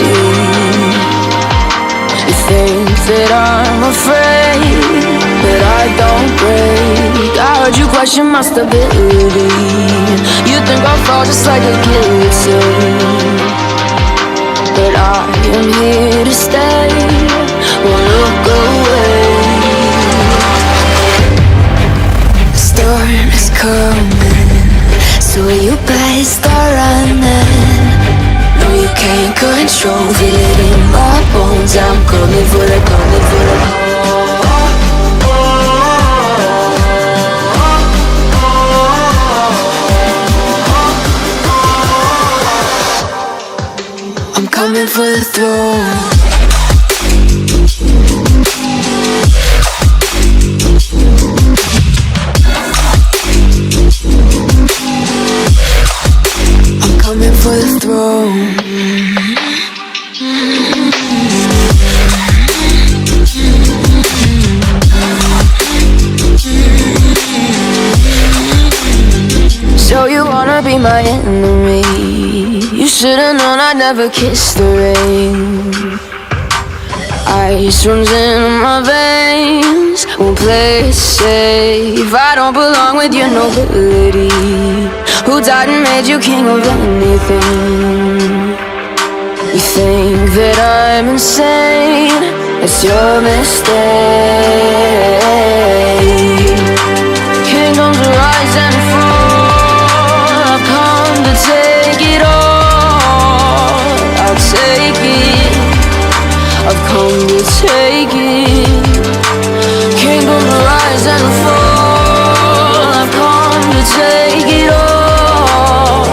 see. You think that I'm afraid, but I don't break. I heard you question my stability. You think I'll fall just like a guillotine, but I am here to stay. Won't look away. The storm is coming, so you better start running. No, you can't control, feel it in my bones. I'm coming for the, coming for the. I'm coming for the throne. I'm coming for the throne. So you wanna be my enemy? You should've known I'd never kiss the rain. Ice runs in my veins, won't play it safe. I don't belong with your nobility. Who died and made you king of anything? You think that I'm insane, it's your mistake. Kingdoms rise and fall, I've come to take it all. I'll take it, I've come to take it. Kingdoms rise and fall, I've come to take it all.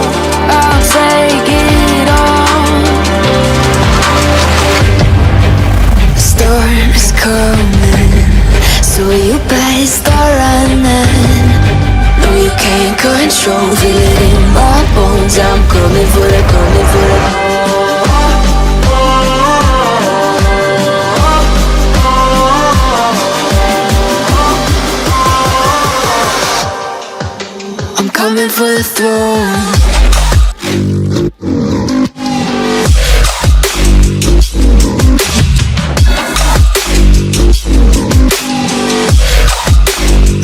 I'll take it all. The storm is coming, so you better start running. No, you can't control, feel it in my bones. I'm coming for the, coming for the. I'm coming for the throne.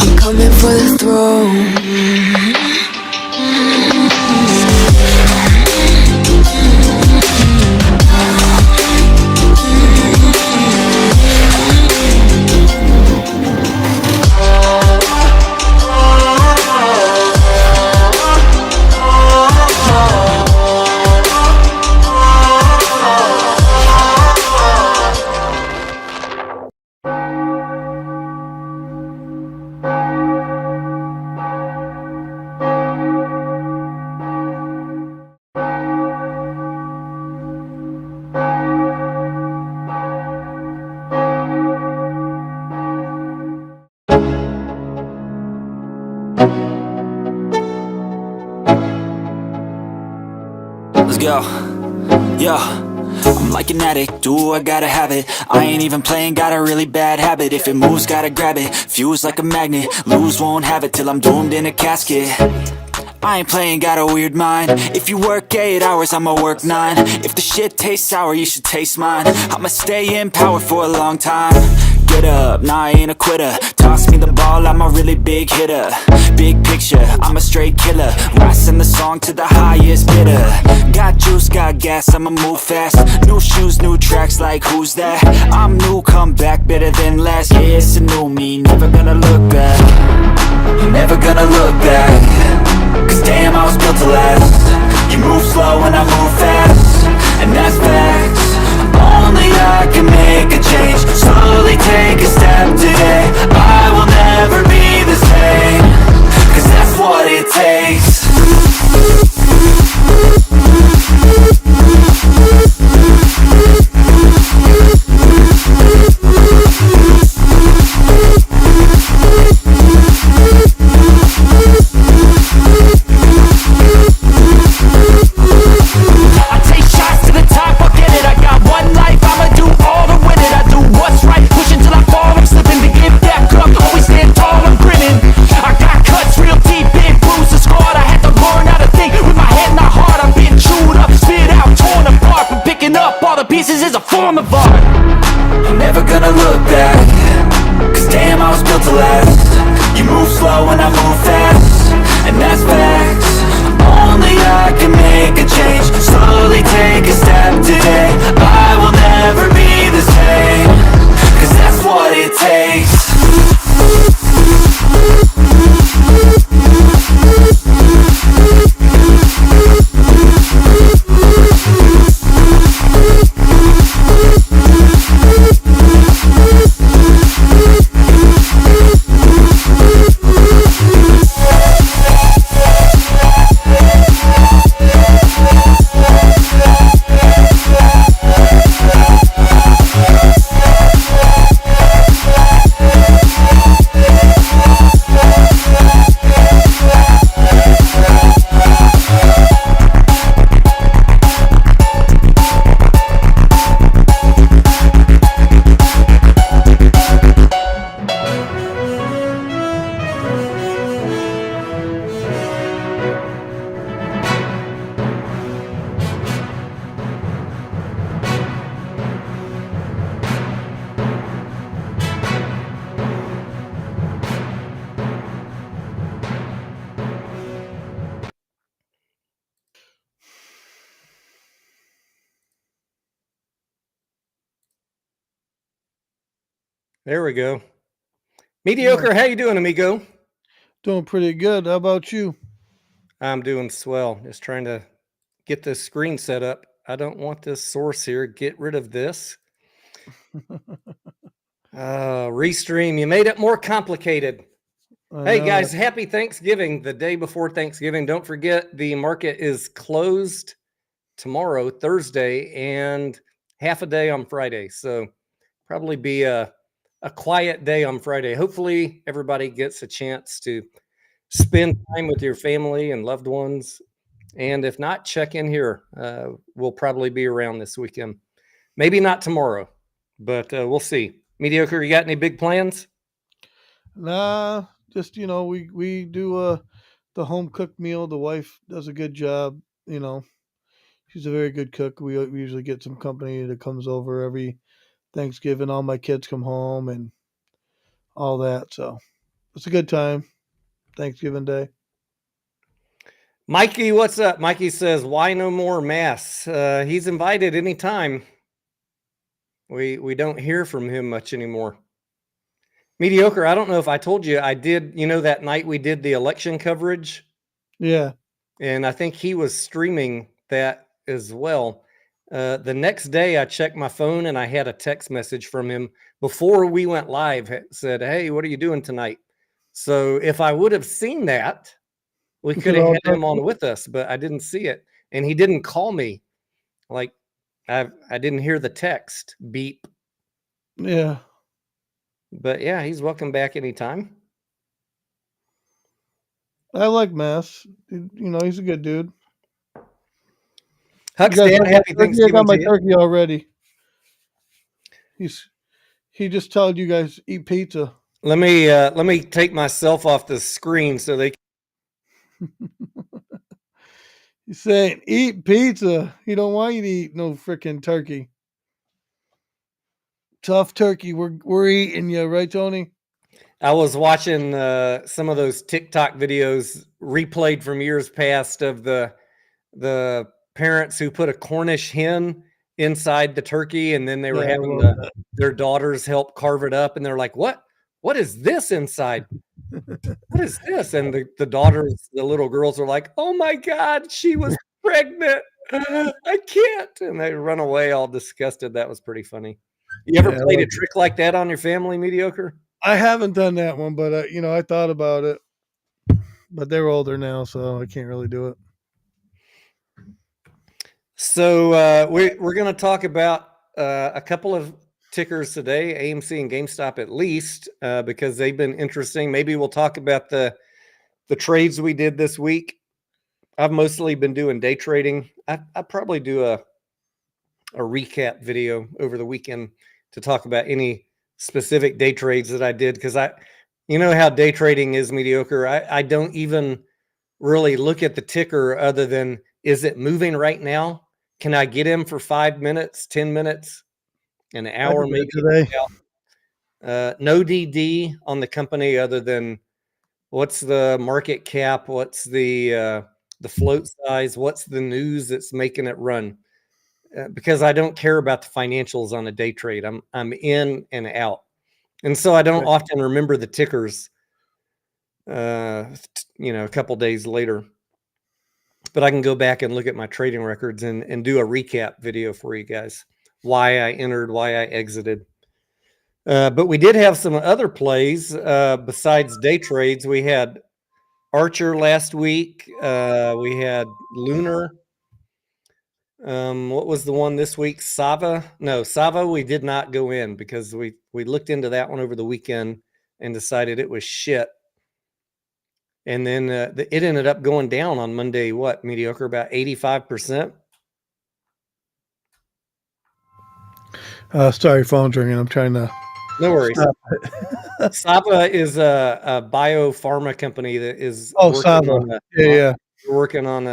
I'm coming for the throne. Let's go. Yo, I'm like an addict, do I gotta have it. I ain't even playing, got a really bad habit. If it moves, gotta grab it, fuse like a magnet. Lose, won't have it till I'm doomed in a casket. I ain't playing, got a weird mind. If you work 8 hours, I'ma work 9. If the shit tastes sour, you should taste mine. I'ma stay in power for a long time. Get up, nah, I ain't a quitter. Toss me the ball, I'm a really big hitter. Big picture, I'm a straight killer. Rising the song to the highest bidder. Got juice, got gas, I'ma move fast. New shoes, new tracks, like who's that? I'm new, come back, better than last. Yeah, it's a new me, never gonna look back. Never gonna look back. Cause damn, I was built to last. You move slow and I move fast, and that's facts. Only I can make a change. Slowly take a step today. I will never be the same, cause that's what it takes. I take shots to the top, I'll get it. I got one life, I'ma do all the way. never gonna look back. Cause damn, I was built to last. You move slow and I move fast, and that's facts. Only I can make a change. Slowly take a step today. I will never be the same, cause that's what it takes. There we go. Mediocre, how you doing, amigo? Doing pretty good. How about you? I'm doing swell. Just trying to get this screen set up. I don't want this source here. Get rid of this. Restream. You made it more complicated. Hey guys, happy Thanksgiving. The day before Thanksgiving. Don't forget the market is closed tomorrow, Thursday, and half a day on Friday. So probably be a quiet day on Friday. Hopefully everybody gets a chance to spend time with your family and loved ones. And if not, check in here. We'll probably be around this weekend. Maybe not tomorrow, but we'll see. Mediocre, you got any big plans? Nah, just we do the home cooked meal. The wife does a good job. She's a very good cook. We usually get some company that comes over every Thanksgiving. All my kids come home and all that. So it's a good time. Thanksgiving Day. Mikey, what's up? Mikey says, why no more mass? He's invited anytime. We don't hear from him much anymore. Mediocre, I don't know if I told you, I did, that night we did the election coverage. Yeah. And I think he was streaming that as well. The next day I checked my phone and I had a text message from him before we went live. It said, hey, what are you doing tonight? So if I would have seen that, we could have had him on with us, but I didn't see it. And he didn't call me. Like I didn't hear the text beep. Yeah. But yeah, he's welcome back anytime. I like Mass. He's a good dude. Huck's dad, happy Thanksgiving. I got my turkey already. He just told you guys eat pizza. Let me take myself off the screen so they He's saying eat pizza. He don't want you to eat no freaking turkey. Tough turkey. We're eating you, right, Tony? I was watching some of those TikTok videos replayed from years past of the parents who put a Cornish hen inside the turkey, and then they were having their daughters help carve it up, and they're like, "What is this inside? What is this?" And the daughters, the little girls, are like, "Oh my God, she was pregnant! I can't!" And they run away all disgusted. That was pretty funny. You ever played a trick like that on your family, Mediocre? I haven't done that one, but I thought about it. But they're older now, so I can't really do it. So we're going to talk about a couple of tickers today, AMC and GameStop at least, because they've been interesting. Maybe we'll talk about the trades we did this week. I've mostly been doing day trading. I probably do a recap video over the weekend to talk about any specific day trades that I did, because you know how day trading is, Mediocre. I don't even really look at the ticker other than, is it moving right now? Can I get him for 5 minutes, 10 minutes? an I hour did maybe. that today. No DD on the company other than what's the market cap, what's the float size, what's the news that's making it run. Because I don't care about the financials on a day trade. I'm in and out, and so I don't often remember the tickers. A couple days later, but I can go back and look at my trading records and do a recap video for you guys. Why I entered, why I exited. But we did have some other plays besides day trades. We had Archer last week. We had Lunar. What was the one this week? Sava? No, Sava we did not go in because we looked into that one over the weekend and decided it was shit. And then it ended up going down on Monday, Mediocre, about 85%? Sorry, phone's ringing. I'm trying to. No worries. Sava is a biopharma company that is Sava. working on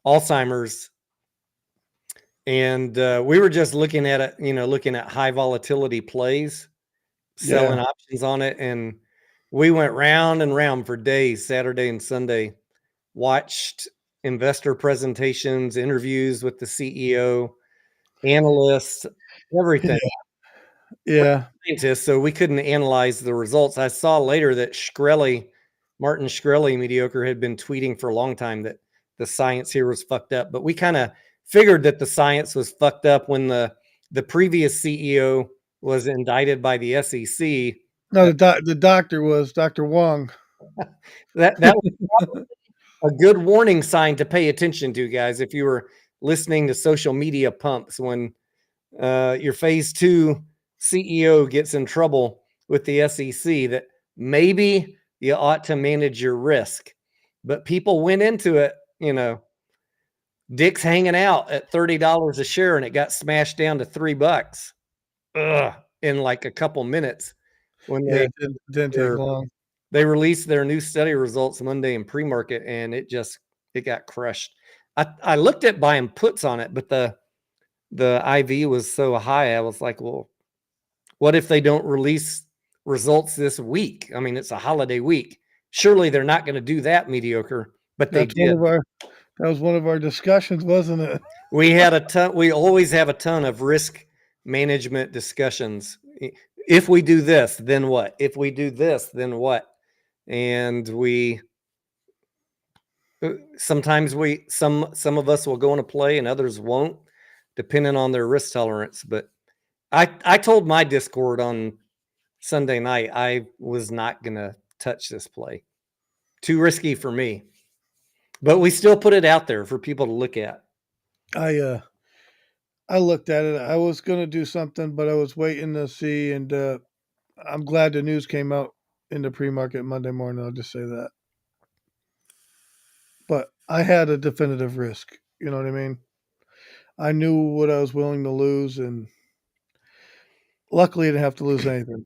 Alzheimer's. And we were just looking at it, looking at high volatility plays, selling options on it. And we went round and round for days, Saturday and Sunday, watched investor presentations, interviews with the CEO, analysts, everything. Yeah. Scientists, so we couldn't analyze the results. I saw later that Martin Shkreli, Mediocre, had been tweeting for a long time that the science here was fucked up. But we kind of figured that the science was fucked up when the previous CEO was indicted by the SEC. No, the doctor was Dr. Wong. That was a good warning sign to pay attention to, guys, if you were listening to social media pumps when your phase 2 CEO gets in trouble with the SEC, that maybe you ought to manage your risk. But people went into it, Dick's hanging out at $30 a share and it got smashed down to $3 in like a couple minutes when it didn't take long. They released their new study results Monday in pre-market and it got crushed. I looked at buying puts on it, but the IV was so high. I was like, well, what if they don't release results this week? I mean, it's a holiday week. Surely they're not going to do that, Mediocre, but they did. That was one of our discussions, wasn't it? We always have a ton of risk management discussions. If we do this, then what? If we do this, then what? And sometimes some of us will go into play and others won't, depending on their risk tolerance. But I told my Discord on Sunday night I was not going to touch this play. Too risky for me. But we still put it out there for people to look at. I looked at it. I was going to do something, but I was waiting to see, and I'm glad the news came out in the pre-market Monday morning. I'll just say that. But I had a definitive risk. You know what I mean? I knew what I was willing to lose, and luckily I didn't have to lose anything.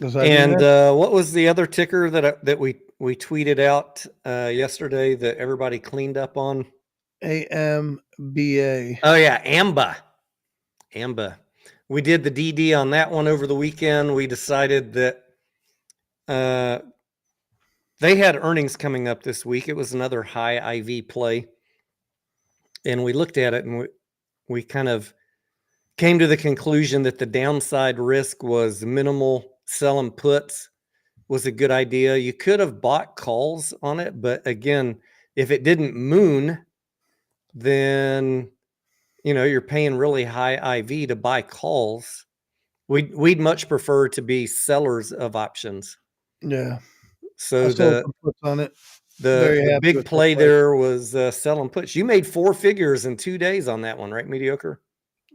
And what was the other ticker that we tweeted out yesterday that everybody cleaned up on? AMBA. Oh yeah, AMBA. We did the DD on that one over the weekend. We decided that they had earnings coming up this week. It was another high IV play, and we looked at it and we kind of came to the conclusion that the downside risk was minimal. Selling puts was a good idea. You could have bought calls on it, but again, if it didn't moon, then you're paying really high IV to buy calls. We'd much prefer to be sellers of options. Yeah. So puts on it. The big play there was selling puts. You made 4 figures in 2 days on that one, right, Mediocre?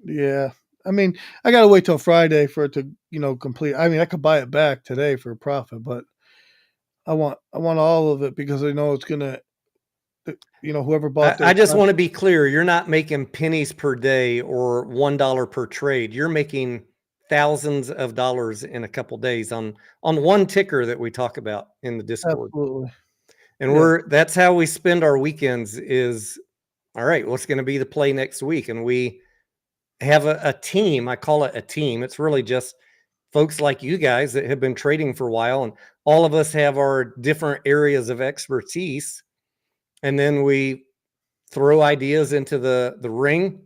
Yeah. I mean, I got to wait till Friday for it to, complete. I mean, I could buy it back today for a profit, but I want all of it because I know it's going to, whoever bought I just want to be clear. You're not making pennies per day or $1 per trade. You're making thousands of dollars in a couple days on one ticker that we talk about in the Discord. Absolutely. And that's how we spend our weekends is, all right, what's going to be the play next week? And we have a team. I call it a team. It's really just folks like you guys that have been trading for a while, and all of us have our different areas of expertise. And then we throw ideas into the ring,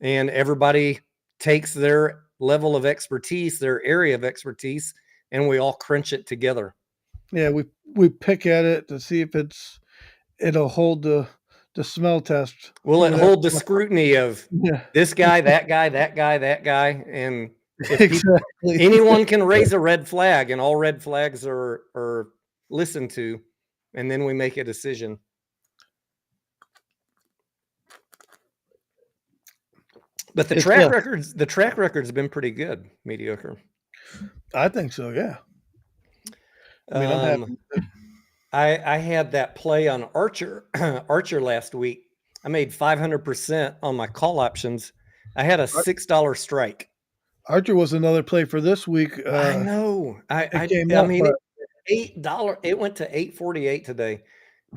and everybody takes their level of expertise, their area of expertise, and we all crunch it together. Yeah, we pick at it to see if it'll hold the smell test. Will it Whatever. hold the scrutiny of Yeah, this guy, that guy, that guy, that guy? And if people, exactly. anyone can raise a red flag, and all red flags are listened to, and then we make a decision. But the track record's been pretty good, mediocre. I think so. Yeah. I mean, I'm happy. I had that play on Archer Archer last week. I made 500% on my call options. I had a $6 strike. Archer was another play for this week. I know. It came I up, mean, but $8. It went to 8.48 today.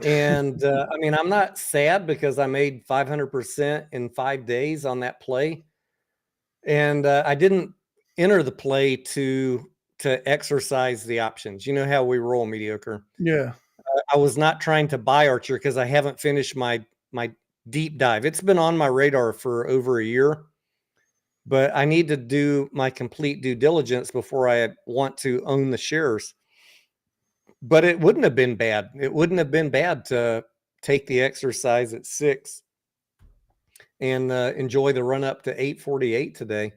And I mean, I'm not sad because I made 500% in 5 days on that play. And I didn't enter the play to exercise the options. You know how we roll, mediocre. yeah, I was not trying to buy Archer because I haven't finished my deep dive. It's been on my radar for over a year, but I need to do my complete due diligence before I want to own the shares. But it wouldn't have been bad. It wouldn't have been bad to take the exercise at 6 and enjoy the run up to 8.48 today.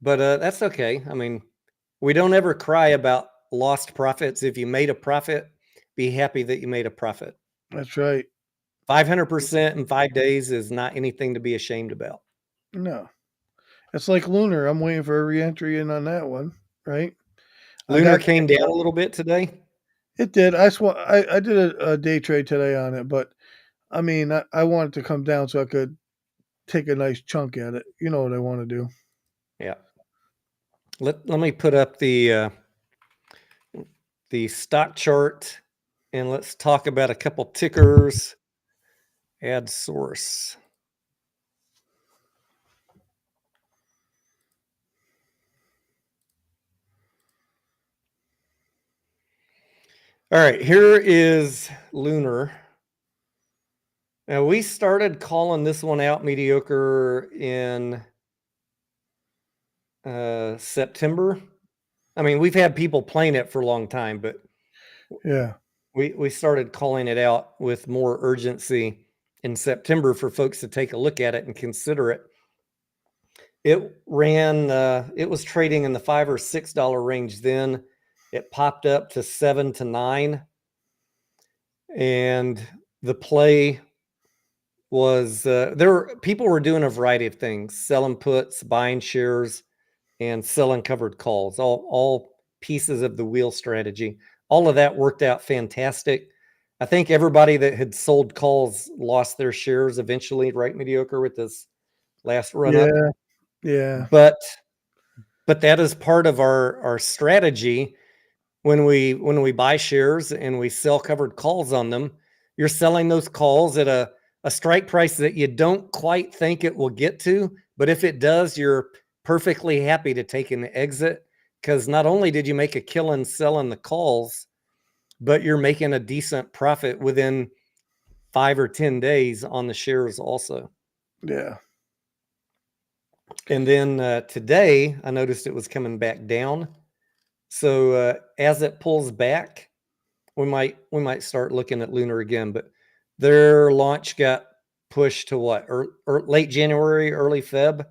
But that's okay. I mean, we don't ever cry about lost profits. If you made a profit, be happy that you made a profit. that's right. 500% in 5 days is not anything to be ashamed about. No, it's like Lunar. I'm waiting for a reentry in on that one. Right. Lunar came down a little bit today. It did. I did a day trade today on it, but I mean, I want it to come down so I could take a nice chunk at it. You know what I want to do. Yeah. Let me put up the stock chart, and let's talk about a couple tickers. Add source. All right, here is Lunar. Now, we started calling this one out, mediocre, in September. I mean, we've had people playing it for a long time, but yeah, we started calling it out with more urgency in September for folks to take a look at it and consider it. It ran, it was trading in the $5 or $6 range then. It popped up to 7 to 9. And the play was, people were doing a variety of things, selling puts, buying shares, and selling covered calls, all pieces of the wheel strategy. All of that worked out fantastic. I think everybody that had sold calls lost their shares eventually, right, mediocre, with this last run up. Yeah. But that is part of our strategy. When we buy shares and we sell covered calls on them, you're selling those calls at a strike price that you don't quite think it will get to. But if it does, you're perfectly happy to take an exit, because not only did you make a killing selling the calls, but you're making a decent profit within 5 or 10 days on the shares also. Yeah. And then today, I noticed it was coming back down. So as it pulls back, we might start looking at Lunar again. But their launch got pushed to what? Late January, early Feb?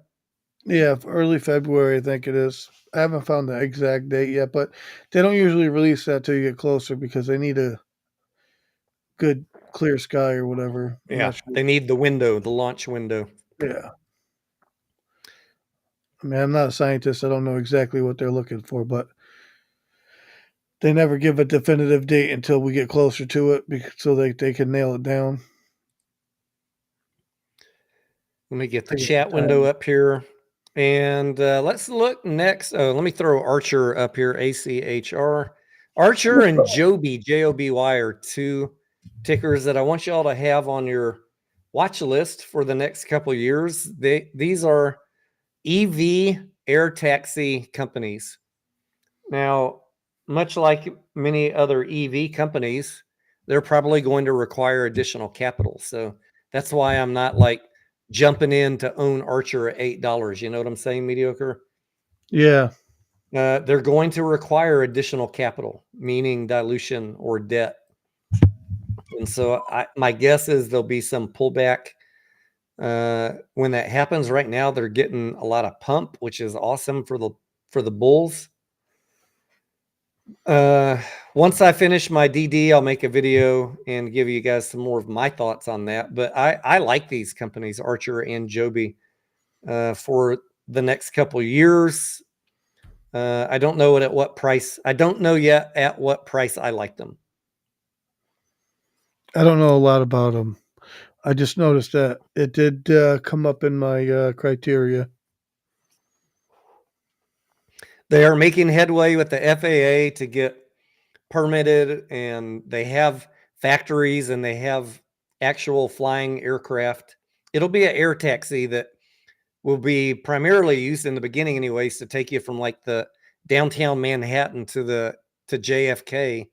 Yeah, early February, I think it is. I haven't found the exact date yet, but they don't usually release that till you get closer because they need a good clear sky or whatever. I'm Yeah, not sure. they need the window, the launch window. Yeah. I mean, I'm not a scientist. I don't know exactly what they're looking for, but they never give a definitive date until we get closer to it so they can nail it down. Let me get the chat window up here. And let's look next. Oh, let me throw Archer up here, ACHR. Archer and Joby, Joby, are two tickers that I want you all to have on your watch list for the next couple of years. These are EV air taxi companies. Now, much like many other EV companies, they're probably going to require additional capital. So that's why I'm not like jumping in to own Archer at $8. You know what I'm saying, Mediocre? Yeah. They're going to require additional capital, meaning dilution or debt. And so my guess is there'll be some pullback when that happens. Right now, they're getting a lot of pump, which is awesome for the bulls. Once I finish my DD, I'll make a video and give you guys some more of my thoughts on that. But I like these companies, Archer and Joby, for the next couple of years. I don't know at what price. I don't know yet at what price I like them. I don't know a lot about them. I just noticed that it did come up in my criteria. They are making headway with the FAA to get permitted, and they have factories and they have actual flying aircraft. It'll be an air taxi that will be primarily used in the beginning anyways to take you from like the downtown Manhattan to JFK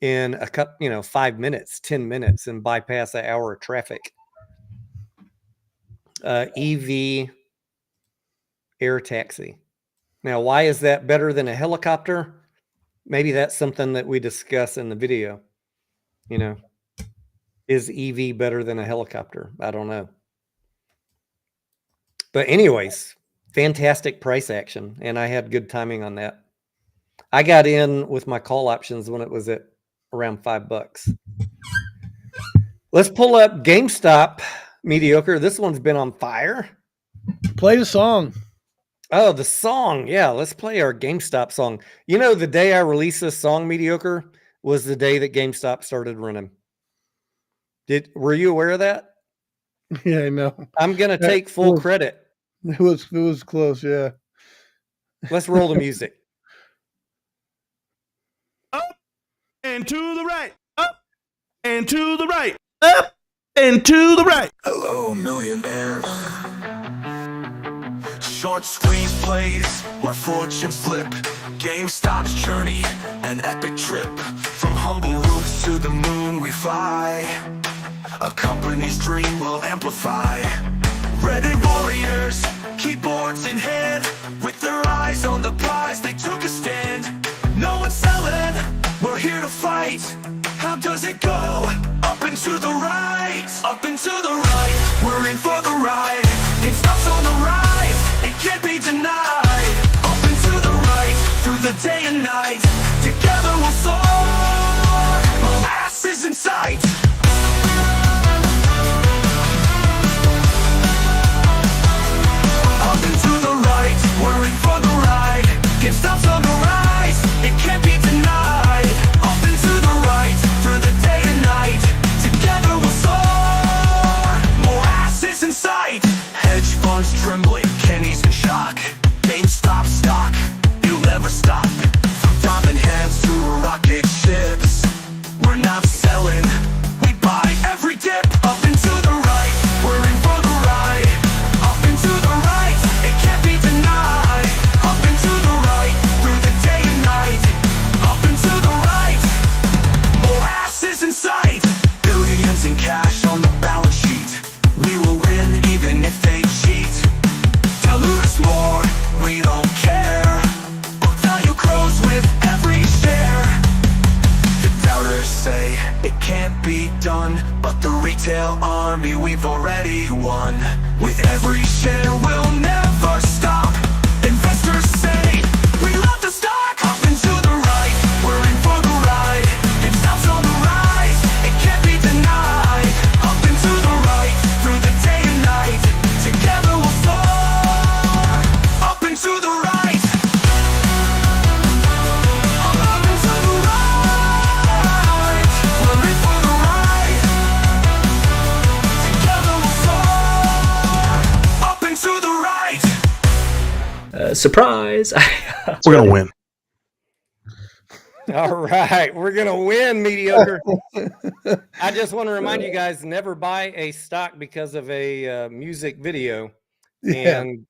in a couple, 5 minutes, 10 minutes, and bypass an hour of traffic. EV air taxi. Now, why is that better than a helicopter? Maybe that's something that we discuss in the video. Is EV better than a helicopter? I don't know. But anyways, fantastic price action, and I had good timing on that. I got in with my call options when it was at around $5. Let's pull up GameStop, Mediocre. This one's been on fire. Play the song. Oh, the song. Yeah, let's play our GameStop song. The day I released this song, Mediocre, was the day that GameStop started running. Were you aware of that? Yeah, I know. I'm going to take full credit. It was close, yeah. Let's roll the music. Up and to the right. Up and to the right. Up and to the right. Hello, millionaires. Short squeeze plays where fortune flip. GameStop's journey, an epic trip. From humble roots to the moon we fly. A company's dream will amplify. Reddit warriors, keyboards in hand. With their eyes on the prize, they took a stand. No one's selling, we're here to fight. How does it go? Up and to the right. Up and to the right, we're in for the ride. It stops on the rise, it can't be denied. Up and to the right, through the day and night. Together we'll soar, my ass is in sight. Up and to the right, we're in for the ride. It stops on the rise, it can't be denied. Up and to the right, through the day and night. Together we'll soar, more asses in sight. Hedge funds trembling, Kenny's in shock. GameStop stock, you'll never stop. From diamond hands to rocket ships, we're not selling, we buy every dip. Up and to the right, we're in for the ride. Up and to the right, it can't be denied. Up and to the right, through the day and night. Up and to the right, more asses in sight. Billions in cash on the balance sheet, we will win even if they cheat. Dilute us more, we don't care. Book value grows with every share. The doubters say it can't be done, but the retail army we've already won. With every share we'll never stop. Investors say we love the stock. Up and to the right, we're in for the ride. It stops on the rise, it can't be denied. Up and to the right, through the day and night. Together we'll soar. Up and to the right. Up and to the right. We're in for the ride. Together we'll soar. Up and to the right. Surprise! We're gonna win. All right, we're going to win, Mediocre. I just want to remind you guys, never buy a stock because of a music video. Yeah. And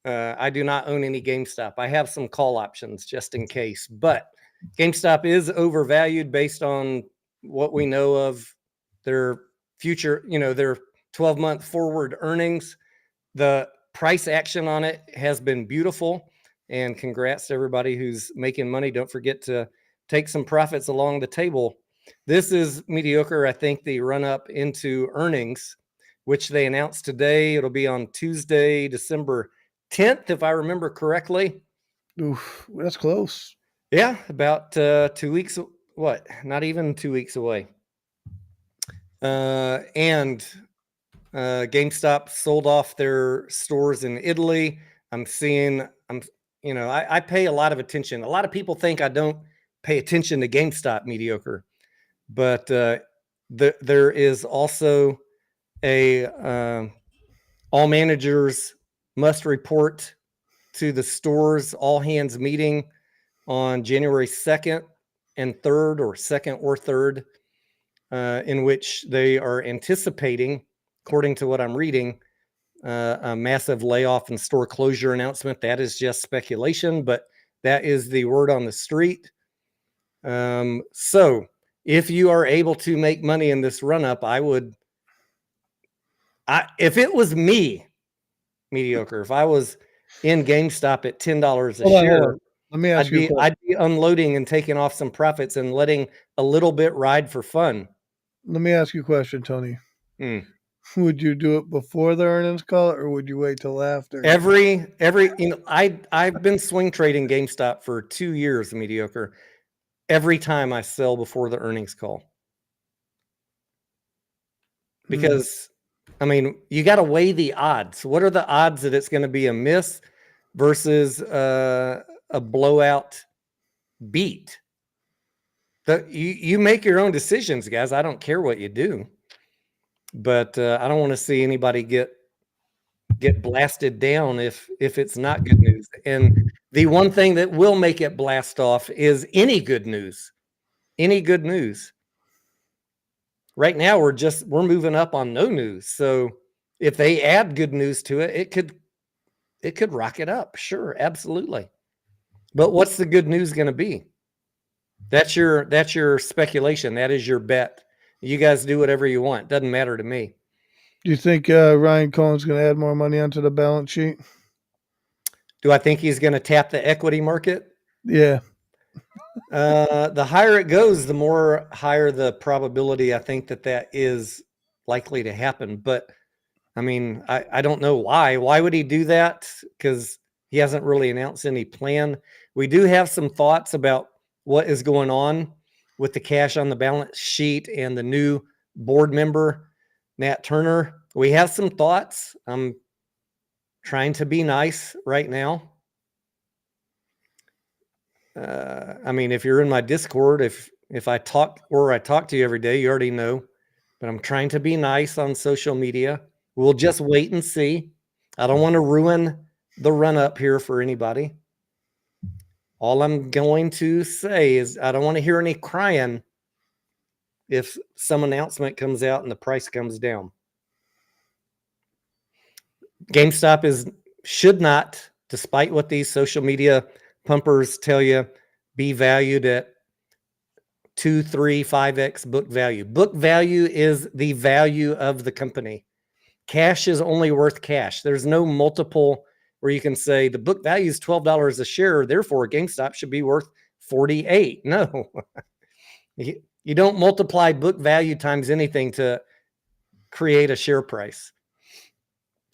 I do not own any GameStop. I have some call options just in case, but GameStop is overvalued based on what we know of their future, their 12-month forward earnings. The price action on it has been beautiful, and congrats to everybody who's making money. Don't forget to take some profits along the table. This is Mediocre, I think, the run up into earnings, which they announced today. It'll be on Tuesday, December 10th, if I remember correctly. Oof, that's close. Yeah, about 2 weeks. What? Not even 2 weeks away. And GameStop sold off their stores in Italy. I pay a lot of attention. A lot of people think I don't pay attention to GameStop, Mediocre, but there is also a all managers must report to the stores all hands meeting on January 2nd and 3rd, or 2nd or 3rd, in which they are anticipating, according to what I'm reading, a massive layoff and store closure announcement. That is just speculation, but that is the word on the street. So if you are able to make money in this run up, if it was me, Mediocre, if I was in GameStop at $10 a Hold on, share, hold on. Let me ask you a question. I'd be unloading and taking off some profits and letting a little bit ride for fun. Let me ask you a question, Tony. Hmm. Would you do it before the earnings call, or would you wait till after? I've been swing trading GameStop for 2 years, Mediocre. Every time I sell before the earnings call. Because you got to weigh the odds. What are the odds that it's going to be a miss versus a blowout beat? You make your own decisions, guys. I don't care what you do, but I don't want to see anybody get blasted down if it's not good news. And the one thing that will make it blast off is any good news. Any good news. Right now we're moving up on no news. So if they add good news to it, it could rock it up. Sure, absolutely. But what's the good news going to be? That's your speculation. That is your bet. You guys do whatever you want. Doesn't matter to me. Do you think Ryan Cohen's going to add more money onto the balance sheet? Do I think he's going to tap the equity market? Yeah. The higher it goes, the more higher the probability I think that is likely to happen. But I don't know why. Why would he do that? Because he hasn't really announced any plan. We do have some thoughts about what is going on with the cash on the balance sheet and the new board member, Nat Turner. We have some thoughts. I'm trying to be nice right now. If you're in my Discord, if I talk to you every day, you already know, but I'm trying to be nice on social media. We'll just wait and see. I don't want to ruin the run up here for anybody. All I'm going to say is I don't want to hear any crying if some announcement comes out and the price comes down. GameStop should not, despite what these social media pumpers tell you, be valued at 2, 3, 5x book value. Book value is the value of the company. Cash is only worth cash. There's no multiple where you can say the book value is $12 a share, therefore GameStop should be worth 48. No. You don't multiply book value times anything to create a share price.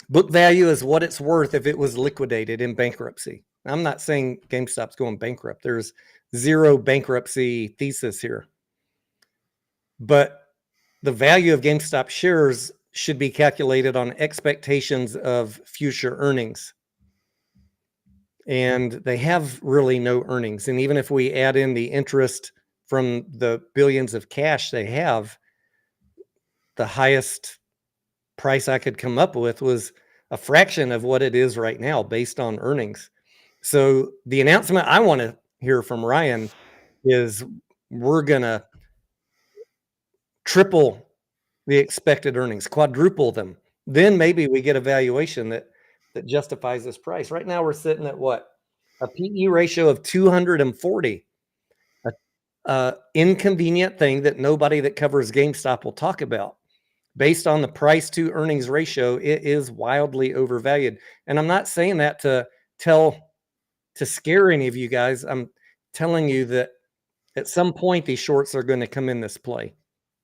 Book value is what it's worth if it was liquidated in bankruptcy. I'm not saying GameStop's going bankrupt. There's zero bankruptcy thesis here. But the value of GameStop shares should be calculated on expectations of future earnings. And they have really no earnings. And even if we add in the interest from the billions of cash they have, the highest price I could come up with was a fraction of what it is right now based on earnings. So the announcement I want to hear from Ryan is we're going to triple the expected earnings, quadruple them. Then maybe we get a valuation that that justifies this price. Right now, we're sitting at what? A PE ratio of 240. Inconvenient thing that nobody that covers GameStop will talk about. Based on the price to earnings ratio, it is wildly overvalued. And I'm not saying that to scare any of you guys. I'm telling you that at some point these shorts are going to come in this play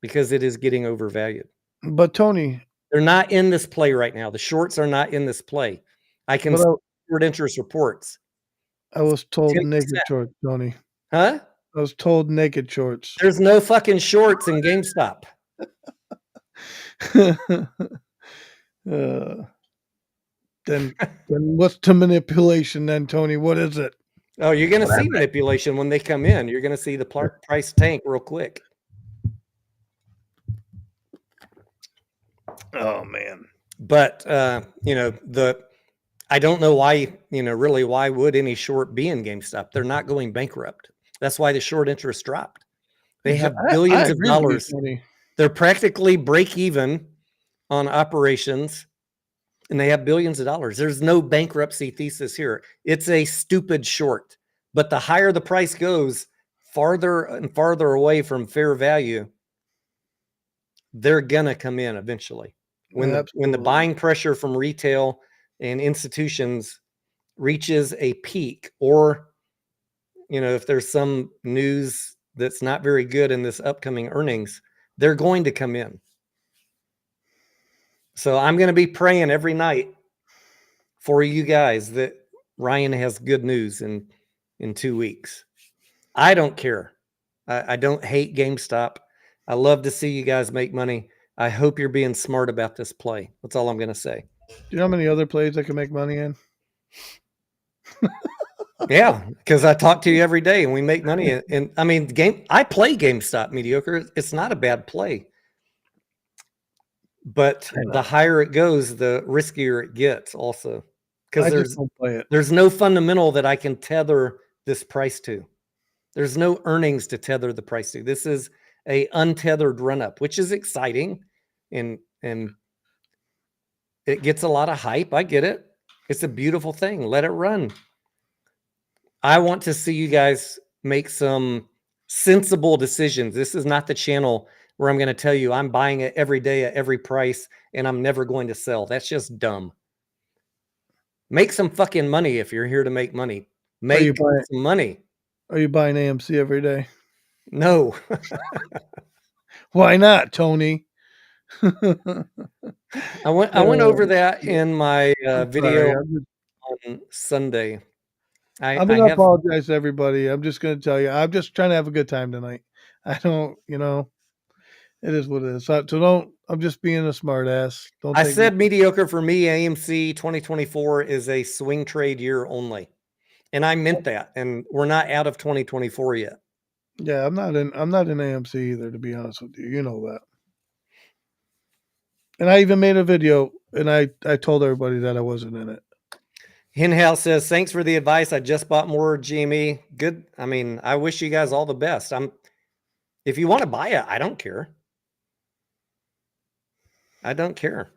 because it is getting overvalued. But Tony, They're not in this play right now. The shorts are not in this play. I can see short interest reports. I was told 10%. naked shorts, Tony. Huh? I was told naked shorts. There's no fucking shorts in GameStop. Then what's the manipulation then, Tony? What is it? Oh, you're going to see manipulation when they come in. You're going to see the price tank real quick. Oh man. But you know, I don't know why, you know, really why would any short be in GameStop? They're not going bankrupt. That's why the short interest dropped. They have billions of dollars. They're practically break even on operations, and they have billions of dollars. There's no bankruptcy thesis here. It's a stupid short. But the higher the price goes, farther and farther away from fair value, they're gonna come in eventually. When the buying pressure from retail and institutions reaches a peak, or you know, if there's some news that's not very good in this upcoming earnings, they're going to come in. So I'm going to be praying every night for you guys that Ryan has good news in 2 weeks. I don't care. I don't hate GameStop. I love to see you guys make money. I hope you're being smart about this play. That's all I'm going to say. Do you know how many other plays I can make money in? Yeah, because I talk to you every day and we make money. And I mean, I play GameStop Mediocre. It's not a bad play. But the higher it goes, the riskier it gets also. Because there's no fundamental that I can tether this price to. There's no earnings to tether the price to. This is a untethered run-up, which is exciting. And it gets a lot of hype. I get it. It's a beautiful thing. Let it run. I want to see you guys make some sensible decisions. This is not the channel where I'm going to tell you I'm buying it every day at every price and I'm never going to sell. That's just dumb. Make some fucking money if you're here to make money. Make some money. Are you buying AMC every day? No. Why not, Tony? I went over that in my video on Sunday. I'm going to apologize to everybody. I'm just going to tell you, I'm just trying to have a good time tonight. I don't, you know, it is what it is. So don't, I'm just being a smart ass. I said mediocre for me. AMC 2024 is a swing trade year only. And I meant that. And we're not out of 2024 yet. Yeah, I'm not in AMC either, to be honest with you. You know that. And I even made a video and I told everybody that I wasn't in it. Henhouse says, thanks for the advice. I just bought more GME. Good. I mean, I wish you guys all the best. If you want to buy it, I don't care. I don't care.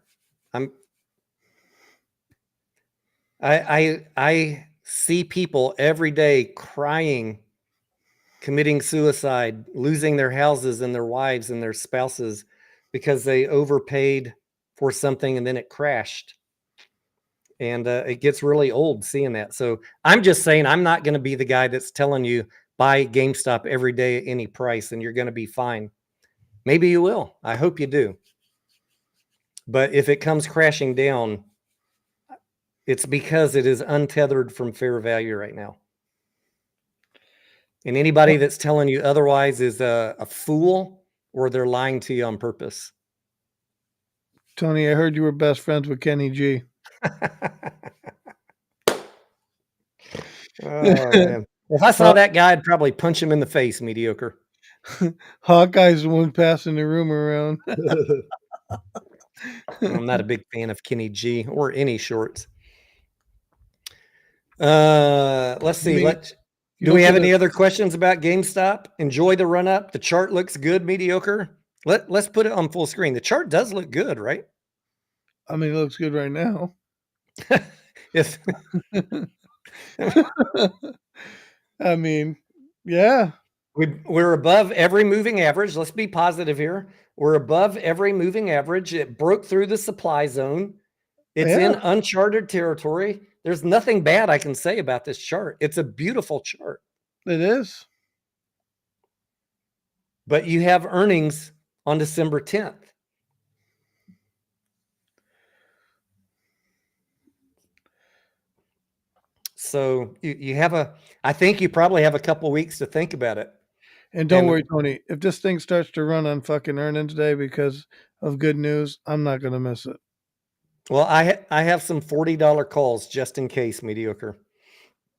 I see people every day crying, committing suicide, losing their houses and their wives and their spouses because they overpaid for something and then it crashed. And it gets really old seeing that. So I'm just saying, I'm not going to be the guy that's telling you buy GameStop every day at any price and you're going to be fine. Maybe you will. I hope you do. But if it comes crashing down, it's because it is untethered from fair value right now. And anybody that's telling you otherwise is a fool or they're lying to you on purpose. Tony, I heard you were best friends with Kenny G. Oh, man. If I saw that guy, I'd probably punch him in the face, mediocre. Hawkeye's the one passing the rumor around. I'm not a big fan of Kenny G or any shorts. Let's see. Do we have any other questions about GameStop? Enjoy the run up. The chart looks good, mediocre. Let's put it on full screen. The chart does look good, right? I mean, it looks good right now. If I mean, yeah, we're above every moving average. Let's be positive here. We're above every moving average. It broke through the supply zone. It's in yeah, uncharted territory. There's nothing bad I can say about this chart. It's a beautiful chart. it is. But you have earnings on December 10th. So you have I think you probably have a couple weeks to think about it. And don't And worry, Tony. If this thing starts to run on fucking earnings day because of good news, I'm not gonna miss it. well, I have some $40 calls just in case, Mediocre.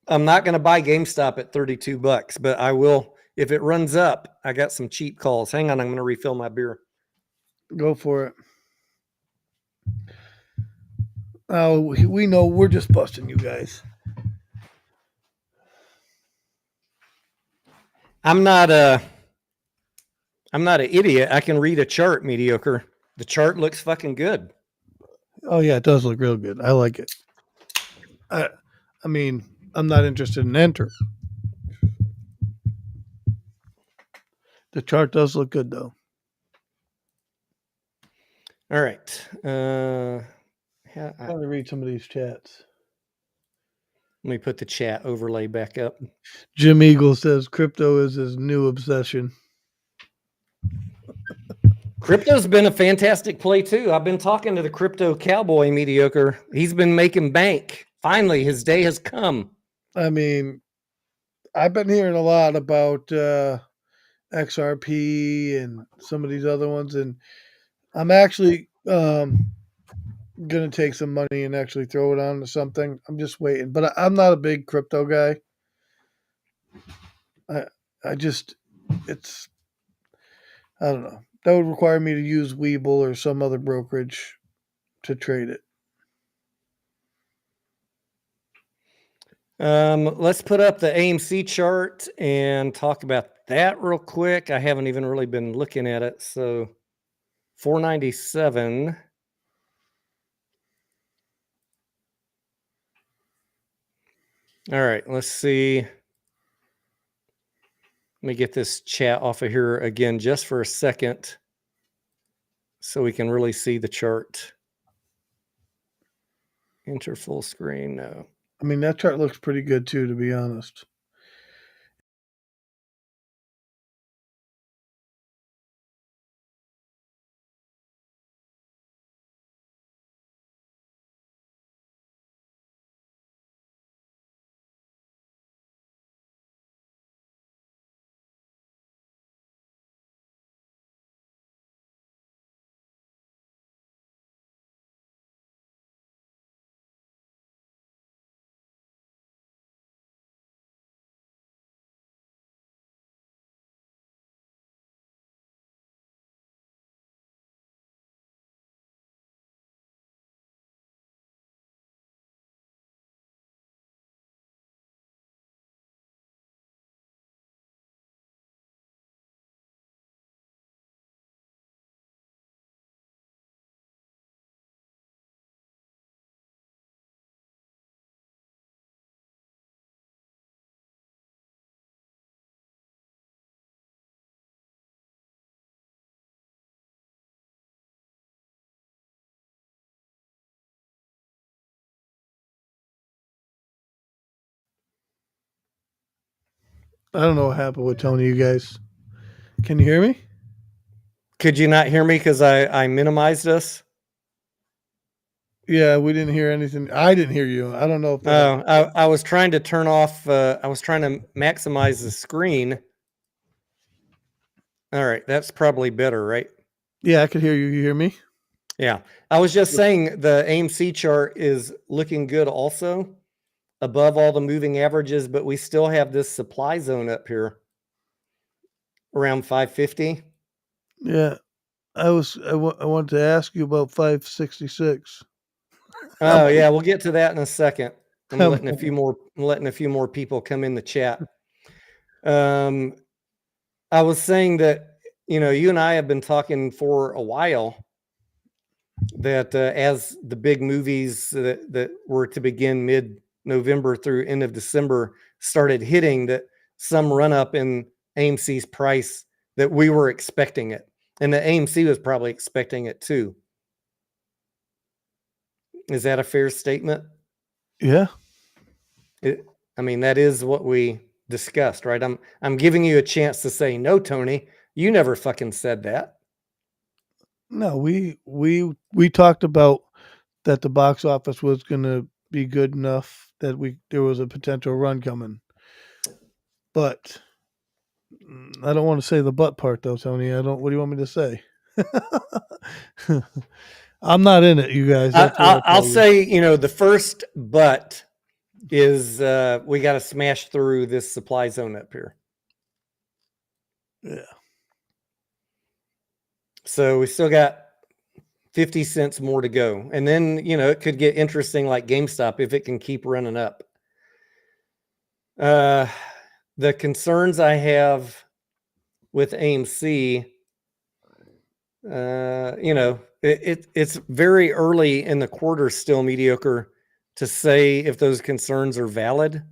I'm not going to buy GameStop at $32, but I will if it runs up. I got some cheap calls. Hang on, I'm going to refill my beer. Go for it. Oh, we know we're just busting you guys. I'm not an idiot. I can read a chart, Mediocre. The chart looks fucking good. Oh yeah, it does look real good. I like it. I mean, I'm not interested in enter. The chart does look good though. All right. I'm trying to read some of these chats. Let me put the chat overlay back up. Jim Eagle says crypto is his new obsession. Crypto's been a fantastic play too. I've been talking to the crypto cowboy, Mediocre. He's been making bank. Finally, his day has come. I mean, I've been hearing a lot about XRP and some of these other ones, and I'm actually gonna take some money and actually throw it on to something. I'm just waiting, but I'm not a big crypto guy. I just it's I don't know. That would require me to use Webull or some other brokerage to trade it. Let's put up the AMC chart and talk about that real quick. I haven't even really been looking at it. So 497. All right, let's see. Let me get this chat off of here again just for a second so we can really see the chart. Enter full screen. No. I mean, that chart looks pretty good too, to be honest. I don't know what happened with Tony, you guys. Can you hear me? Could you not hear me because I minimized us? Yeah, we didn't hear anything. I didn't hear you. I don't know if that. Oh, I was trying to turn off. I was trying to maximize the screen. All right, that's probably better, right? Yeah, I could hear you. You hear me? Yeah, I was just saying the AMC chart is looking good also, above all the moving averages, but we still have this supply zone up here around 550. Yeah, I wanted to ask you about 566. Oh yeah, we'll get to that in a second. I'm I'm letting a few more people come in the chat. I was saying that you and I have been talking for a while, that as the big movies that were to begin mid-November through end of December started hitting, that some run up in AMC's price, that we were expecting it. And the AMC was probably expecting it too. Is that a fair statement? Yeah. I mean, that is what we discussed, right? I'm giving you a chance to say, no, Tony, you never fucking said that. No, we talked about that the box office was going to be good enough that there was a potential run coming. But I don't want to say the but part though, Tony. I don't. What do you want me to say? I'm not in it, you guys. That's what I'll tell you. say, the first but is we got to smash through this supply zone up here. Yeah. So we still got 50 cents more to go. And then, it could get interesting like GameStop if it can keep running up. The concerns I have with AMC, it's very early in the quarter still, Mediocre, to say if those concerns are valid.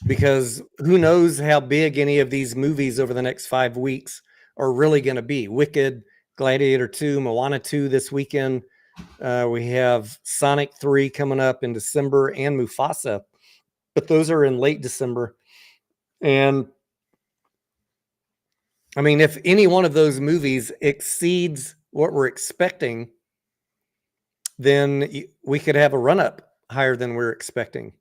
Because who knows how big any of these movies over the next 5 weeks are really going to be. Wicked, Gladiator 2, Moana 2 this weekend. We have Sonic 3 coming up in December and Mufasa. But those are in late December. And I mean, if any one of those movies exceeds what we're expecting, then we could have a run up higher than we're expecting.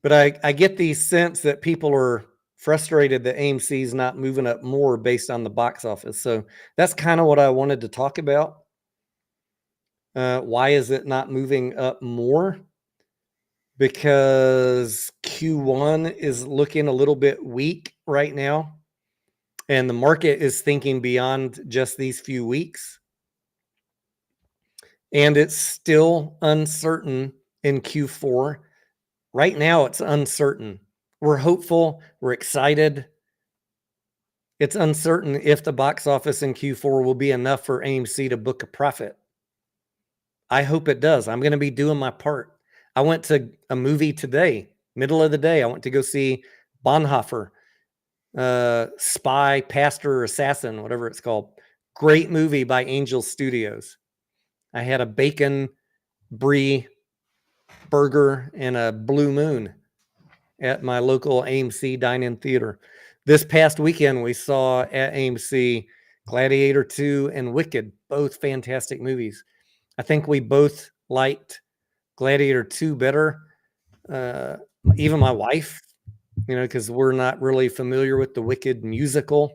But I get the sense that people are frustrated that AMC is not moving up more based on the box office. So that's kind of what I wanted to talk about. Why is it not moving up more? Because Q1 is looking a little bit weak right now. And the market is thinking beyond just these few weeks. And it's still uncertain in Q4. Right now, it's uncertain. We're hopeful. We're excited. It's uncertain if the box office in Q4 will be enough for AMC to book a profit. I hope it does. I'm going to be doing my part. I went to a movie today, middle of the day. I went to go see Bonhoeffer, Spy, Pastor, Assassin, whatever it's called. Great movie by Angel Studios. I had a bacon brie burger and a Blue Moon at my local AMC dine-in theater. This past weekend, we saw at AMC Gladiator 2 and Wicked, both fantastic movies. I think we both liked Gladiator 2 better. Even my wife, because we're not really familiar with the Wicked musical.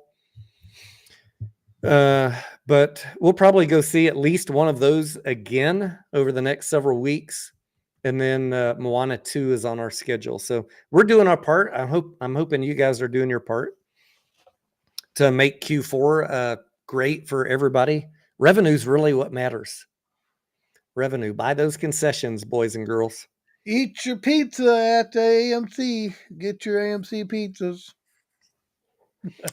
But we'll probably go see at least one of those again over the next several weeks. And then Moana 2 is on our schedule. So we're doing our part. I'm hoping you guys are doing your part to make Q4 great for everybody. Revenue is really what matters. Revenue. Buy those concessions, boys and girls. Eat your pizza at the AMC. Get your AMC pizzas.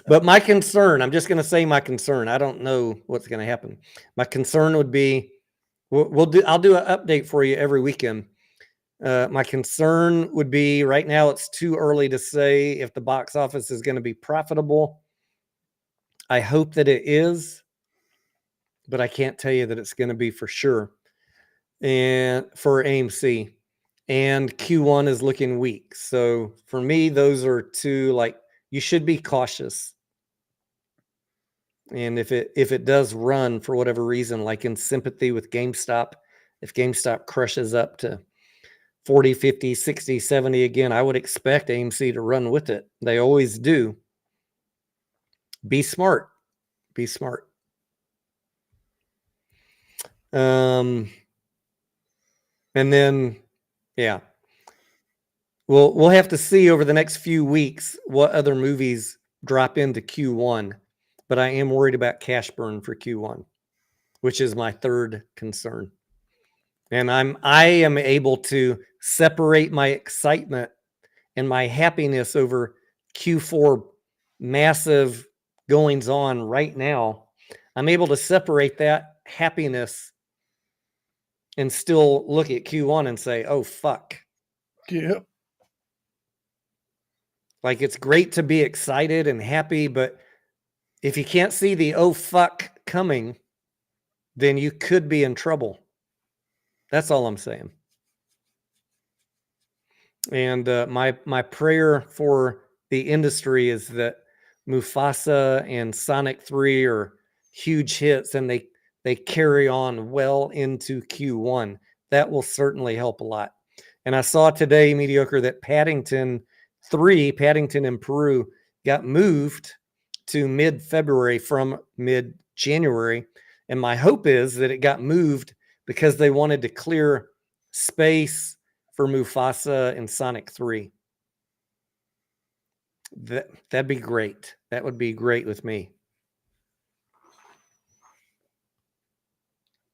But my concern, I'm just going to say my concern. I don't know what's going to happen. My concern would be, I'll do an update for you every weekend. My concern would be right now it's too early to say if the box office is going to be profitable. I hope that it is, but I can't tell you that it's going to be for sure. And for AMC, and Q1 is looking weak. So for me, those are two, like, you should be cautious. And if it does run for whatever reason, like in sympathy with GameStop, if GameStop crushes up to 40, 50, 60, 70 again, I would expect AMC to run with it. They always do. Be smart. Be smart. And then, yeah, we'll have to see over the next few weeks what other movies drop into Q1. But I am worried about cash burn for Q1, which is my third concern. And I am able to separate my excitement and my happiness over Q4 massive goings on right now. I'm able to separate that happiness and still look at Q1 and say, oh, fuck. Yep. Like, it's great to be excited and happy, but if you can't see the oh, fuck coming, then you could be in trouble. That's all I'm saying. And my prayer for the industry is that Mufasa and Sonic 3 are huge hits and they carry on well into Q1. That will certainly help a lot. And I saw today, Mediocre, that Paddington in Peru, got moved to mid-February from mid-January. And my hope is that it got moved because they wanted to clear space for Mufasa and Sonic 3. That'd be great. That would be great with me.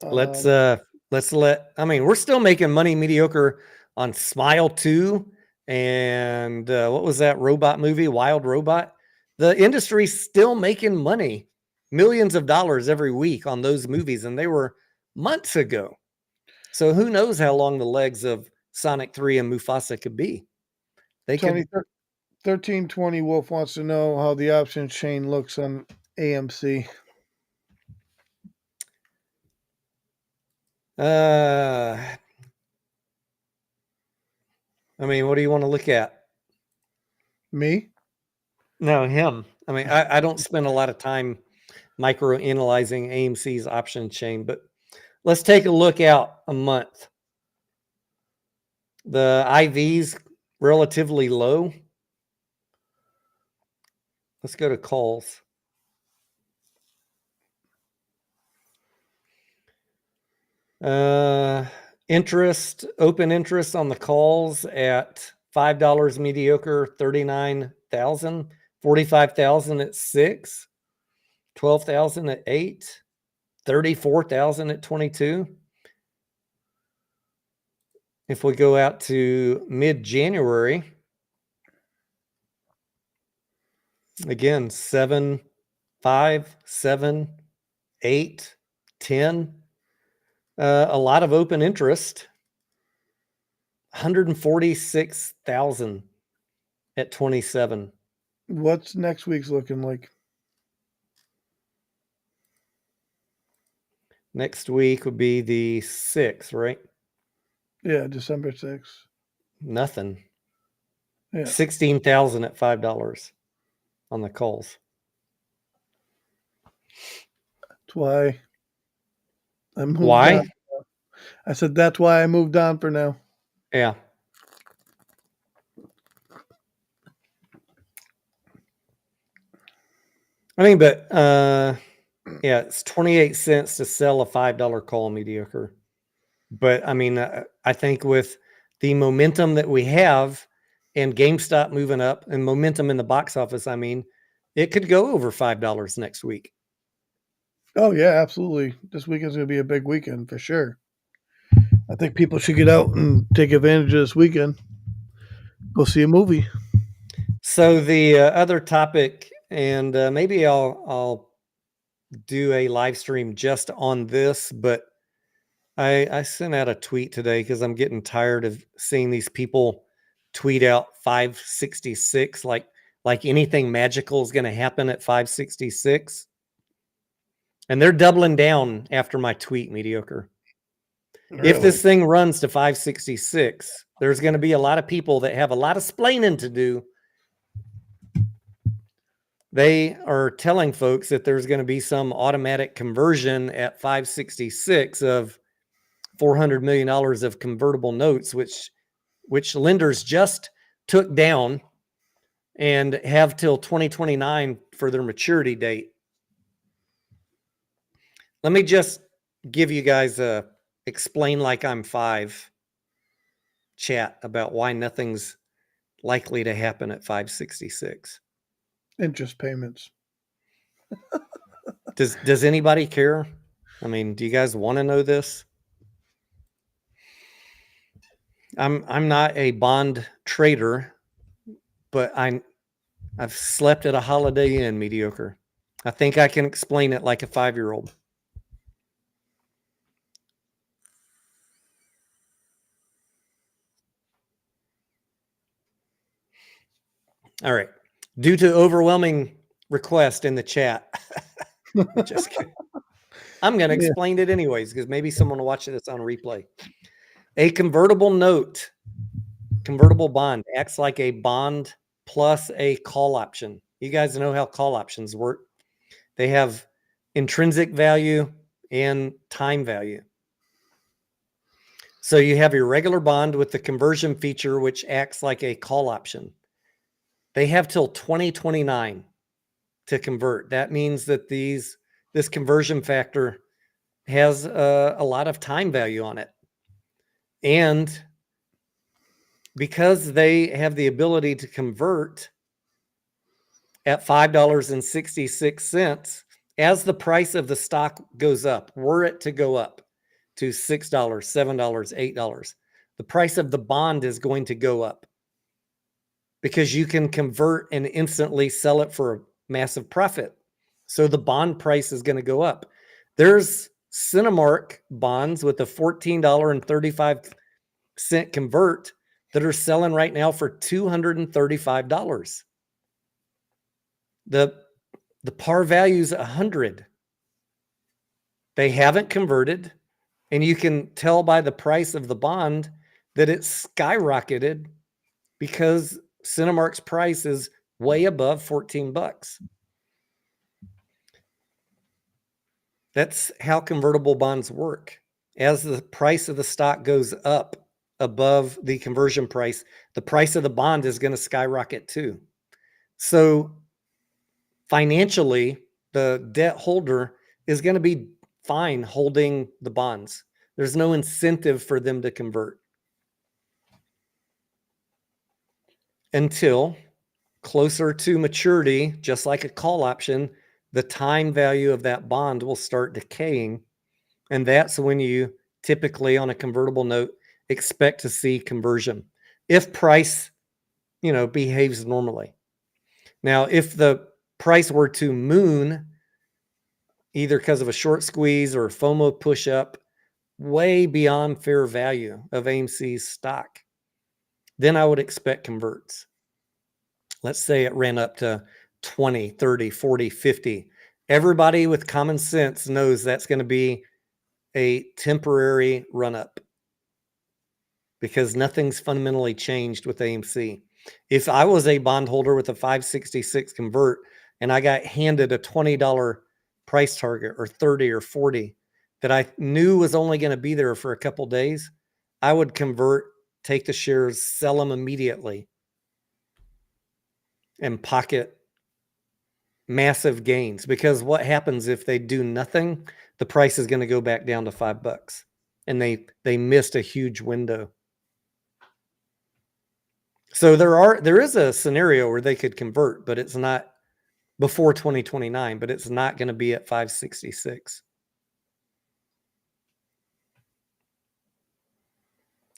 Let's we're still making money, Mediocre, on Smile 2 and what was that robot movie, Wild Robot? The industry's still making money, millions of dollars every week on those movies, and they were months ago. So who knows how long the legs of Sonic 3 and Mufasa could be. Tony 1320 Wolf wants to know how the option chain looks on AMC. I mean, what do you want to look at? Me? No, him. I mean, I don't spend a lot of time micro-analyzing AMC's option chain, but let's take a look out a month. The IV's relatively low. Let's go to calls. Open interest on the calls at $5 Mediocre, 39,000, 45,000 at 6, 12,000 at 8, 34,000 at 22. If we go out to mid-January, again, 7, 5, 7, 8, 10. A lot of open interest. 146,000 at 27. What's next week's looking like? Next week would be the 6th, right? Yeah, December 6th. Nothing. Yeah. 16,000 at $5 on the calls. That's why I moved Why? on. I said that's why I moved on for now. Yeah. I mean, but yeah, it's 28 cents to sell a $5 call, Mediocre. But I mean, I think with the momentum that we have and GameStop moving up and momentum in the box office, I mean, it could go over $5 next week. Oh yeah, absolutely. This weekend's gonna be a big weekend for sure. I think people should get out and take advantage of this weekend. Go see a movie. So the other topic, and maybe I'll do a live stream just on this, but I sent out a tweet today because I'm getting tired of seeing these people tweet out 566 like anything magical is going to happen at 566. And they're doubling down after my tweet, Mediocre. Really? If this thing runs to 566, there's going to be a lot of people that have a lot of splaining to do. They are telling folks that there's going to be some automatic conversion at 566 of $400 million of convertible notes, which lenders just took down and have till 2029 for their maturity date. Let me just give you guys a explain like I'm 5 chat about why nothing's likely to happen at 566. Interest payments. Does anybody care? I mean, do you guys want to know this? I'm not a bond trader, but I've slept at a Holiday Inn, Mediocre. I think I can explain it like a 5-year-old. All right. Due to overwhelming request in the chat, just kidding. I'm going to Yeah. explain it anyways because maybe someone will watch this on replay. A convertible note, convertible bond acts like a bond plus a call option. You guys know how call options work. They have intrinsic value and time value. So you have your regular bond with the conversion feature, which acts like a call option. They have till 2029 to convert. That means that this conversion factor has a lot of time value on it. And because they have the ability to convert at $5.66, as the price of the stock goes up, were it to go up to $6, $7, $8, the price of the bond is going to go up because you can convert and instantly sell it for a massive profit. So the bond price is going to go up. There's Cinemark bonds with a $14.35 convert that are selling right now for $235. The par value is 100. They haven't converted, and you can tell by the price of the bond that it's skyrocketed because Cinemark's price is way above $14. That's how convertible bonds work. As the price of the stock goes up above the conversion price, the price of the bond is going to skyrocket too. So financially, the debt holder is going to be fine holding the bonds. There's no incentive for them to convert until closer to maturity, just like a call option, the time value of that bond will start decaying. And that's when you typically on a convertible note expect to see conversion if price, behaves normally. Now, if the price were to moon, either because of a short squeeze or a FOMO push up way beyond fair value of AMC's stock, then I would expect converts. Let's say it ran up to 20, 30, 40, 50. Everybody with common sense knows that's going to be a temporary run up because nothing's fundamentally changed with AMC. If I was a bondholder with a 566 convert and I got handed a $20 price target or 30 or 40 that I knew was only going to be there for a couple days, I would convert, take the shares, sell them immediately, and pocket massive gains. Because what happens if they do nothing? The price is going to go back down to $5, and they missed a huge window. So there is a scenario where they could convert, but it's not before 2029, but it's not going to be at 566.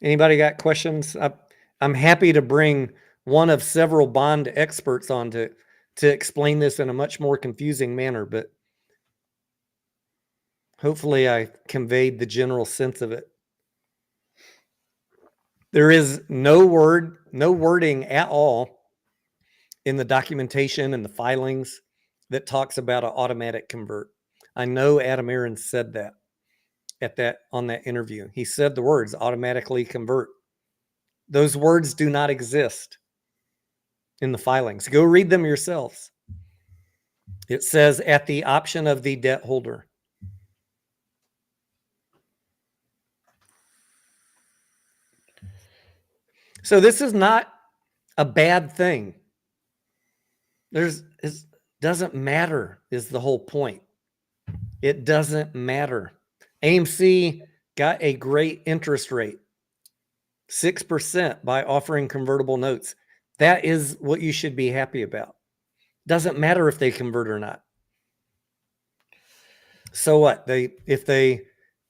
Anybody got questions? I'm happy to bring one of several bond experts on to explain this in a much more confusing manner, but hopefully I conveyed the general sense of it. There is no wording at all in the documentation and the filings that talks about an automatic convert. I know Adam Aaron said that on that interview. He said the words automatically convert. Those words do not exist in the filings. Go read them yourselves. It says at the option of the debt holder. So this is not a bad thing. It doesn't matter is the whole point. It doesn't matter. AMC got a great interest rate, 6% by offering convertible notes. That is what you should be happy about. Doesn't matter if they convert or not. So what? If they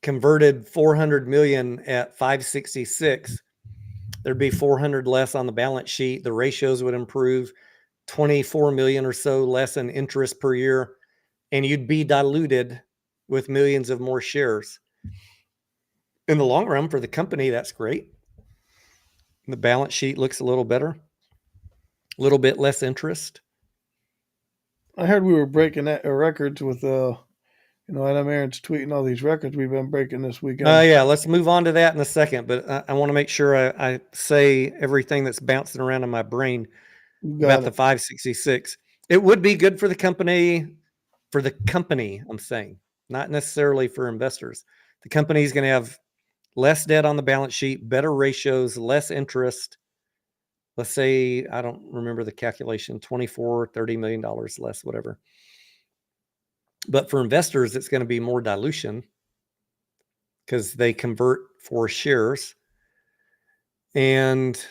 converted 400 million at 566, there'd be 400 less on the balance sheet. The ratios would improve, 24 million or so less in interest per year, and you'd be diluted with millions of more shares. In the long run for the company, that's great. The balance sheet looks a little better. A little bit less interest. I heard we were breaking records with Adam Aaron's tweeting all these records we've been breaking this weekend. Yeah, let's move on to that in a second. But I want to make sure I say everything that's bouncing around in my brain about the 566. It would be good for the company, I'm saying, not necessarily for investors. The company is going to have less debt on the balance sheet, better ratios, less interest. Let's say, I don't remember the calculation, $30 million less, whatever. But for investors, it's going to be more dilution because they convert for shares. And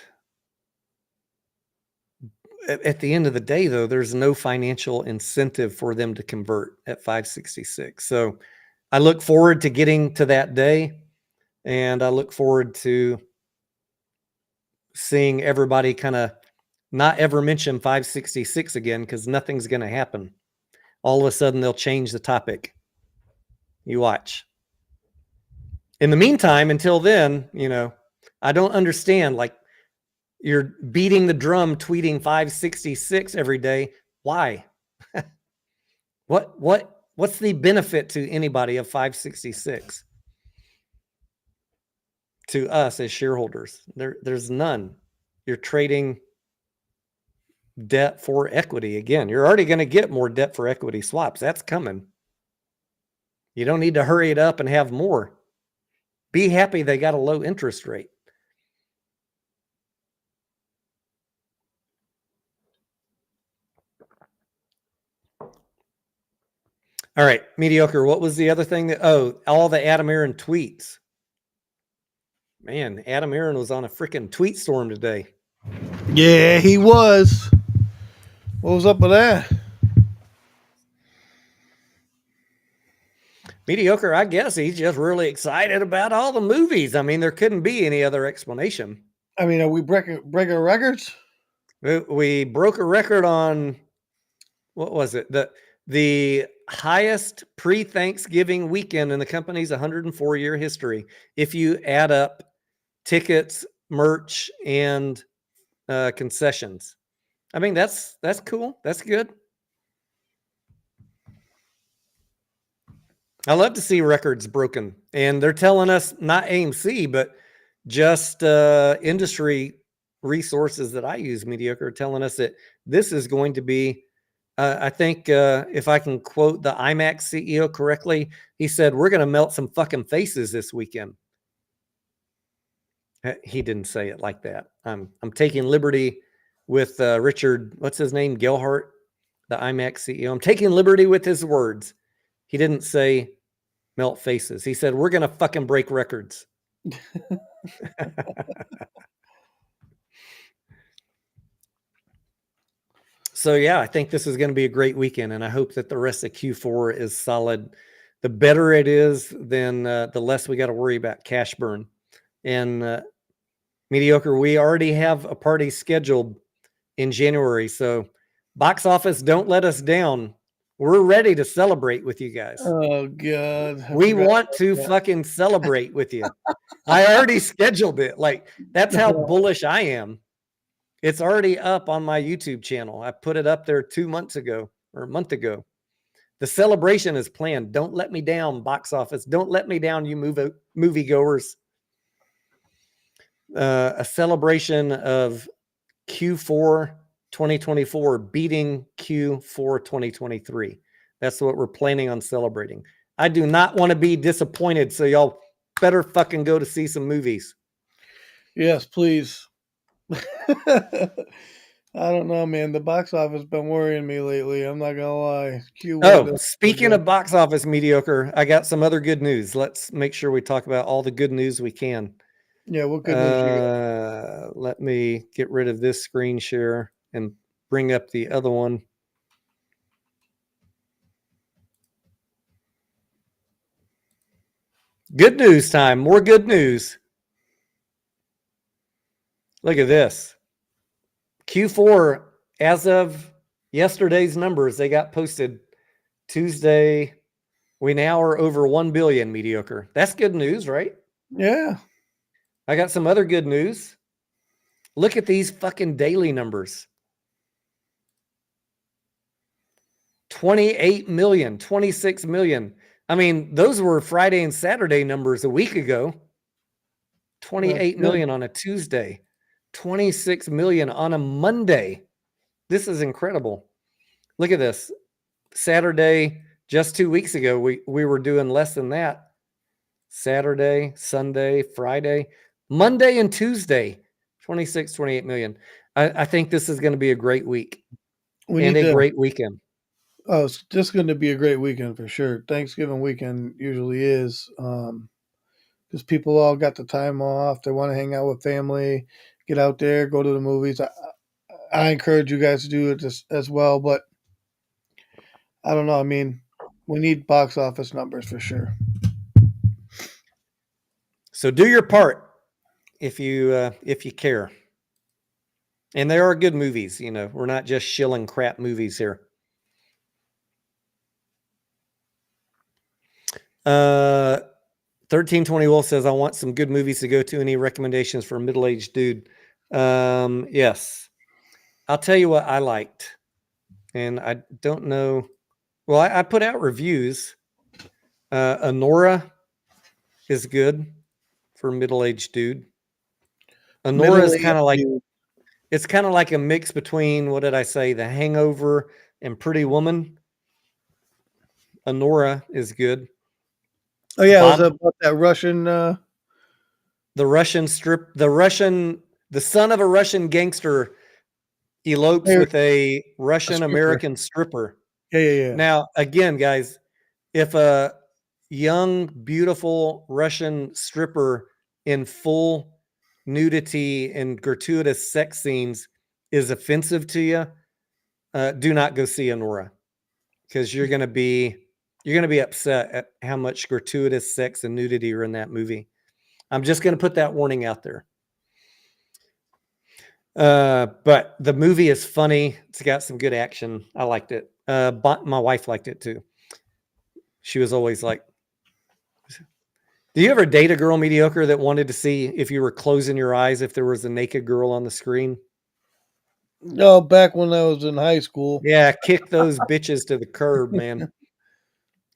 at the end of the day, though, there's no financial incentive for them to convert at 566. So I look forward to getting to that day. And I look forward to seeing everybody kind of not ever mention 566 again, because nothing's going to happen. All of a sudden, they'll change the topic. You watch. In the meantime, until then, I don't understand. Like, you're beating the drum, tweeting 566 every day. Why? What's the benefit to anybody of 566? To us as shareholders, there's none. You're trading debt for equity. Again, you're already going to get more debt for equity swaps. That's coming. You don't need to hurry it up and have more. Be happy they got a low interest rate. All right, Mediocre. What was the other thing all the Adam Aaron tweets. Man, Adam Aaron was on a freaking tweet storm today. Yeah, he was. What was up with that? Mediocre, I guess he's just really excited about all the movies. I mean, there couldn't be any other explanation. I mean, are we breaking records? We broke a record on, what was it? The highest pre-Thanksgiving weekend in the company's 104-year history. If you add up tickets, merch, and concessions. I mean, that's cool. That's good. I love to see records broken. And they're telling us, not AMC, but just industry resources that I use, Mediocre, telling us that this is going to be, I think if I can quote the IMAX CEO correctly, he said, we're going to melt some fucking faces this weekend. He didn't say it like that. I'm taking liberty with Richard, what's his name? Gilhart, the IMAX CEO. I'm taking liberty with his words. He didn't say melt faces. He said, we're going to fucking break records. So, yeah, I think this is going to be a great weekend, and I hope that the rest of Q4 is solid. The better it is, then the less we got to worry about cash burn. And Mediocre, we already have a party scheduled in January. So box office, don't let us down. We're ready to celebrate with you guys. Oh, God. We want to fucking celebrate with you. I already scheduled it. Like, that's how bullish I am. It's already up on my YouTube channel. I put it up there 2 months ago or a month ago. The celebration is planned. Don't let me down, box office. Don't let me down, you moviegoers. A celebration of Q4 2024 beating Q4 2023. That's what we're planning on celebrating. I do not want to be disappointed, so y'all better fucking go to see some movies. Yes, please. I don't know, man. The box office been worrying me lately. I'm not gonna lie. Speaking of box office, Mediocre, I got some other good news. Let's make sure we talk about all the good news we can. Yeah, what good news you got? Let me get rid of this screen share and bring up the other one. Good news time. More good news. Look at this. Q4, as of yesterday's numbers, they got posted Tuesday. We now are over 1 billion, Mediocre. That's good news, right? Yeah. I got some other good news. Look at these fucking daily numbers. 28 million, 26 million. I mean, those were Friday and Saturday numbers a week ago. 28 million on a Tuesday, 26 million on a Monday. This is incredible. Look at this. Saturday, just 2 weeks ago, we were doing less than that. Saturday, Sunday, Friday, Monday, and Tuesday, 26, 28 million. I think this is going to be a great week and a great weekend. Oh, it's just going to be a great weekend for sure. Thanksgiving weekend usually is, because people all got the time off. They want to hang out with family, get out there, go to the movies. I encourage you guys to do it as well, but I don't know. I mean, we need box office numbers for sure. So do your part if you care. And there are good movies, you know. We're not just shilling crap movies here. 1320 Wolf says, I want some good movies to go to. Any recommendations for a middle-aged dude? Yes. I'll tell you what I liked. And I don't know. Well, I put out reviews. Honora is good for a middle-aged dude. Honora is kind of like, it's kind of like a mix between, what did I say, The Hangover and Pretty Woman. Honora is good. Oh yeah, it was about that Russian. The son of a Russian gangster elopes with a Russian American stripper. Yeah. Now, again, guys, if a young, beautiful Russian stripper in full nudity and gratuitous sex scenes is offensive to you, do not go see Honora, because you're going to be upset at how much gratuitous sex and nudity are in that movie. I'm just going to put that warning out there. But the movie is funny. It's got some good action. I liked it. My wife liked it too. She was always like, do you ever date a girl, Mediocre, that wanted to see if you were closing your eyes if there was a naked girl on the screen? No, back when I was in high school. Yeah, kick those bitches to the curb, man.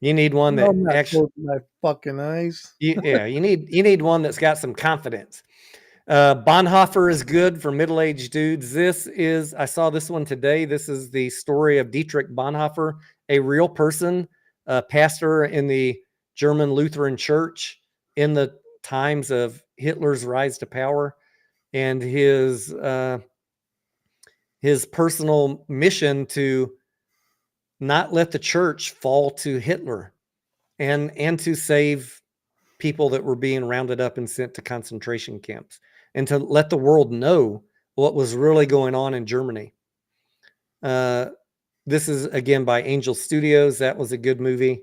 You need one that actually my fucking eyes. you need one that's got some confidence. Bonhoeffer is good for middle-aged dudes. I saw this one today. This is the story of Dietrich Bonhoeffer, a real person, pastor in the German Lutheran Church in the times of Hitler's rise to power, and his personal mission to not let the church fall to Hitler, and to save people that were being rounded up and sent to concentration camps, and to let the world know what was really going on in Germany. This is, again, by Angel Studios. That was a good movie.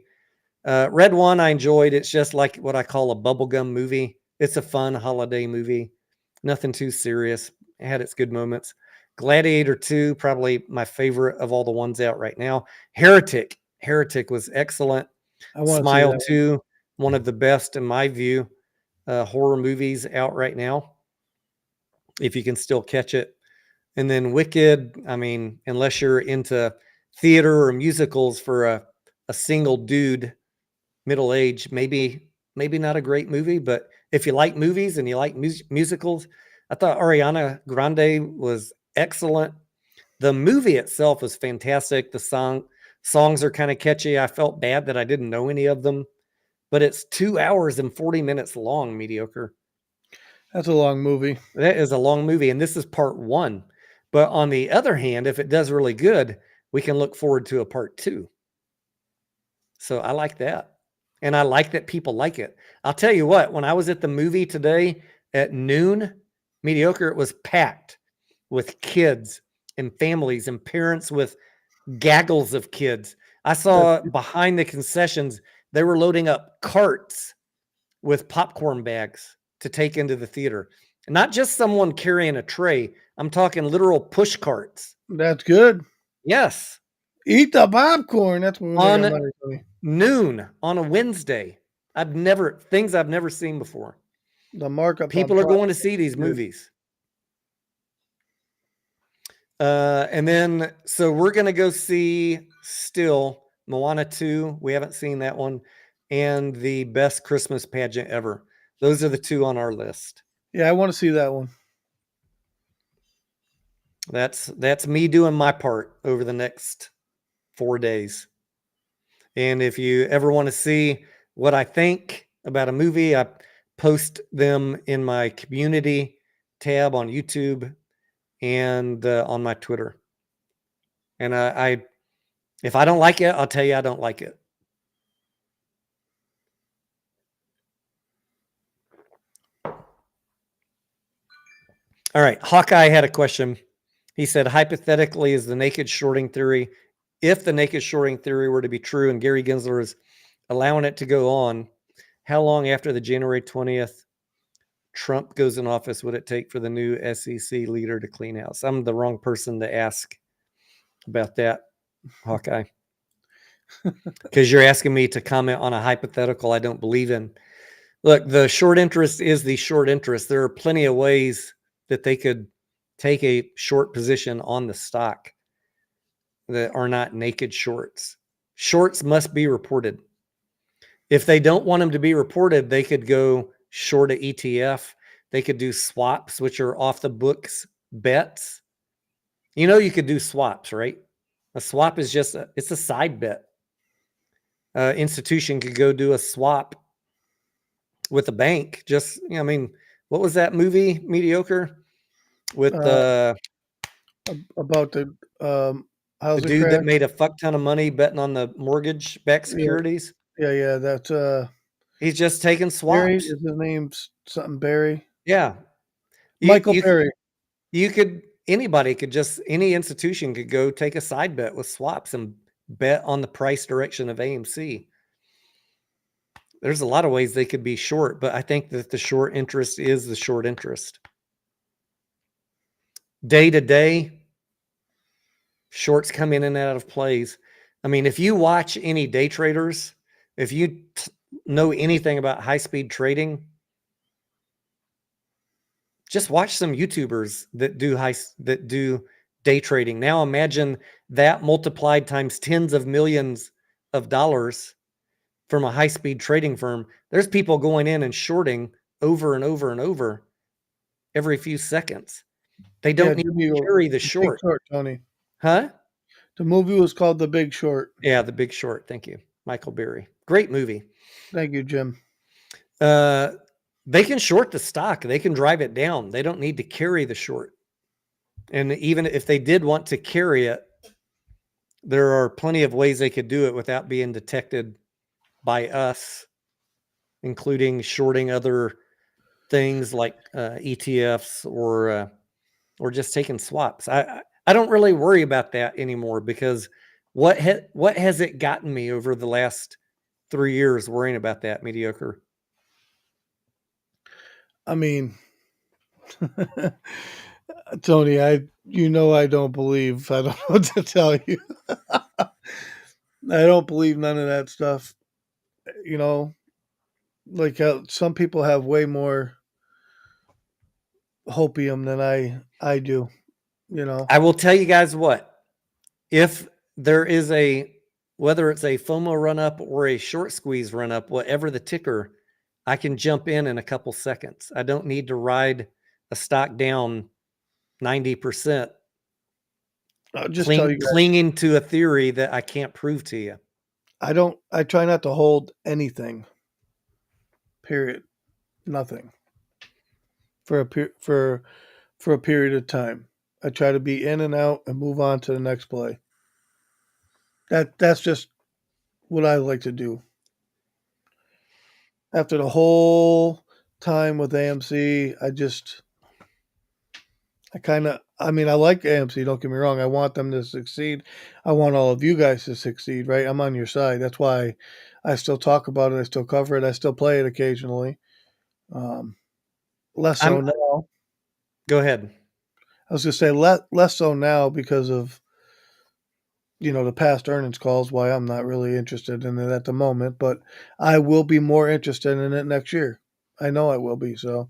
Red One I enjoyed. It's just like what I call a bubblegum movie. It's a fun holiday movie. Nothing too serious. It had its good moments. Gladiator 2, probably my favorite of all the ones out right now. Heretic was excellent. Smile 2, one of the best in my view, horror movies out right now, if you can still catch it. And then Wicked, I mean, unless you're into theater or musicals for a single dude, middle age, maybe not a great movie. But if you like movies and you like musicals, I thought Ariana Grande was excellent. The movie itself was fantastic. The songs are kind of catchy. I felt bad that I didn't know any of them, but it's 2 hours and 40 minutes long, Mediocre. That's a long movie. That is a long movie, and this is part 1. But on the other hand, if it does really good, we can look forward to a part 2. So I like that. And I like that people like it. I'll tell you what, when I was at the movie today at noon, Mediocre, it was packed with kids and families and parents with gaggles of kids. I saw behind the concessions, they were loading up carts with popcorn bags to take into the theater. Not just someone carrying a tray. I'm talking literal push carts. That's good. Yes. Eat the popcorn. That's what on noon on a Wednesday. Things I've never seen before. The markup. People are going to see these movies. And then, so we're going to go see still Moana 2. We haven't seen that one. And the best Christmas pageant ever. Those are the two on our list. Yeah, I want to see that one. That's me doing my part over the next 4 days. And if you ever want to see what I think about a movie, I post them in my community tab on YouTube and on my Twitter. And if I don't like it, I'll tell you I don't like it. All right. Hawkeye had a question. He said, hypothetically, is the naked shorting theory, if the naked shorting theory were to be true and Gary Gensler is allowing it to go on, how long after the January 20th Trump goes in office would it take for the new SEC leader to clean house? I'm the wrong person to ask about that, Hawkeye. Because you're asking me to comment on a hypothetical I don't believe in. Look, the short interest is the short interest. There are plenty of ways that they could take a short position on the stock that are not naked shorts. Shorts must be reported. If they don't want them to be reported, they could go short a ETF. They could do swaps, which are off the books bets. You know, you could do swaps, right? A swap is just it's a side bet. Institution could go do a swap with a bank. Just, I mean, what was that movie, Mediocre, with About the the housing dude crash. that made a fuck ton of money betting on the mortgage-backed securities? Yeah. That's He's just taking Barry. swaps. Is his name something Barry? Yeah. Michael Barry. You could, anybody could just, any institution could go take a side bet with swaps and bet on the price direction of AMC. There's a lot of ways they could be short, but I think that the short interest is the short interest. Day to day, shorts come in and out of plays. I mean, if you watch any day traders, if you know anything about high-speed trading, just watch some YouTubers that do day trading. Now imagine that multiplied times tens of millions of dollars from a high-speed trading firm. There's people going in and shorting over and over and over every few seconds. They don't need to carry the short. Big Short, Tony. Huh? The movie was called The Big Short. Yeah, The Big Short. Thank you. Michael Berry. Great movie. Thank you, Jim. They can short the stock. They can drive it down. They don't need to carry the short. And even if they did want to carry it, there are plenty of ways they could do it without being detected by us, including shorting other things like ETFs or just taking swaps. I don't really worry about that anymore because what has it gotten me over the last 3 years worrying about that, Mediocre? I mean, Tony, I don't believe. I don't know what to tell you. I don't believe none of that stuff. You know, like how some people have way more hopium than I do. You know, I will tell you guys what, if there is whether it's a FOMO run up or a short squeeze run up, whatever the ticker, I can jump in a couple seconds. I don't need to ride a stock down 90%. I'll just tell you guys, clinging to a theory that I can't prove to you. I try not to hold anything. Period. Nothing. For a period of time. I try to be in and out and move on to the next play. That's just what I like to do. After the whole time with AMC, I like AMC, don't get me wrong. I want them to succeed. I want all of you guys to succeed, right? I'm on your side. That's why I still talk about it. I still cover it. I still play it occasionally. Less so now. Go ahead. I was going to say less so now because of, the past earnings calls, why I'm not really interested in it at the moment, but I will be more interested in it next year. I know I will be, so.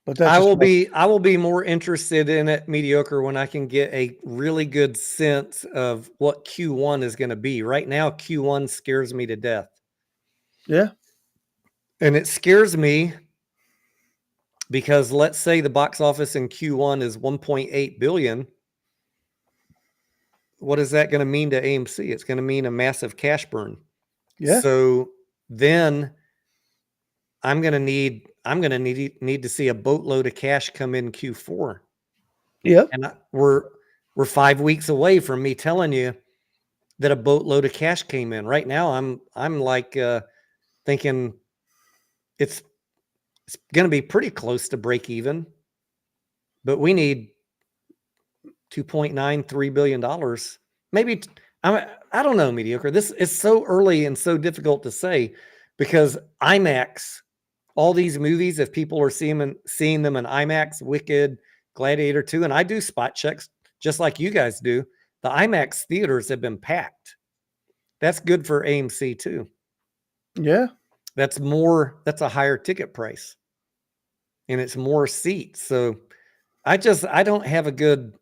But that's I just will be more interested in it mediocre when I can get a really good sense of what Q1 is going to be. Right now, Q1 scares me to death. yeah. And it scares me because let's say the box office in Q1 is 1.8 billion. What is that going to mean to AMC? It's going to mean a massive cash burn. Yeah. So then I'm going to need to see a boatload of cash come in Q4. Yep. And we're 5 weeks away from me telling you that a boatload of cash came in. Right now I'm like thinking it's going to be pretty close to break even. But we need $2.93 billion. Maybe I don't know, mediocre. This is so early and so difficult to say because IMAX, all these movies, if people are seeing them in IMAX, Wicked, Gladiator 2, and I do spot checks just like you guys do, the IMAX theaters have been packed. That's good for AMC too. Yeah. That's a higher ticket price and it's more seats. So I don't have a good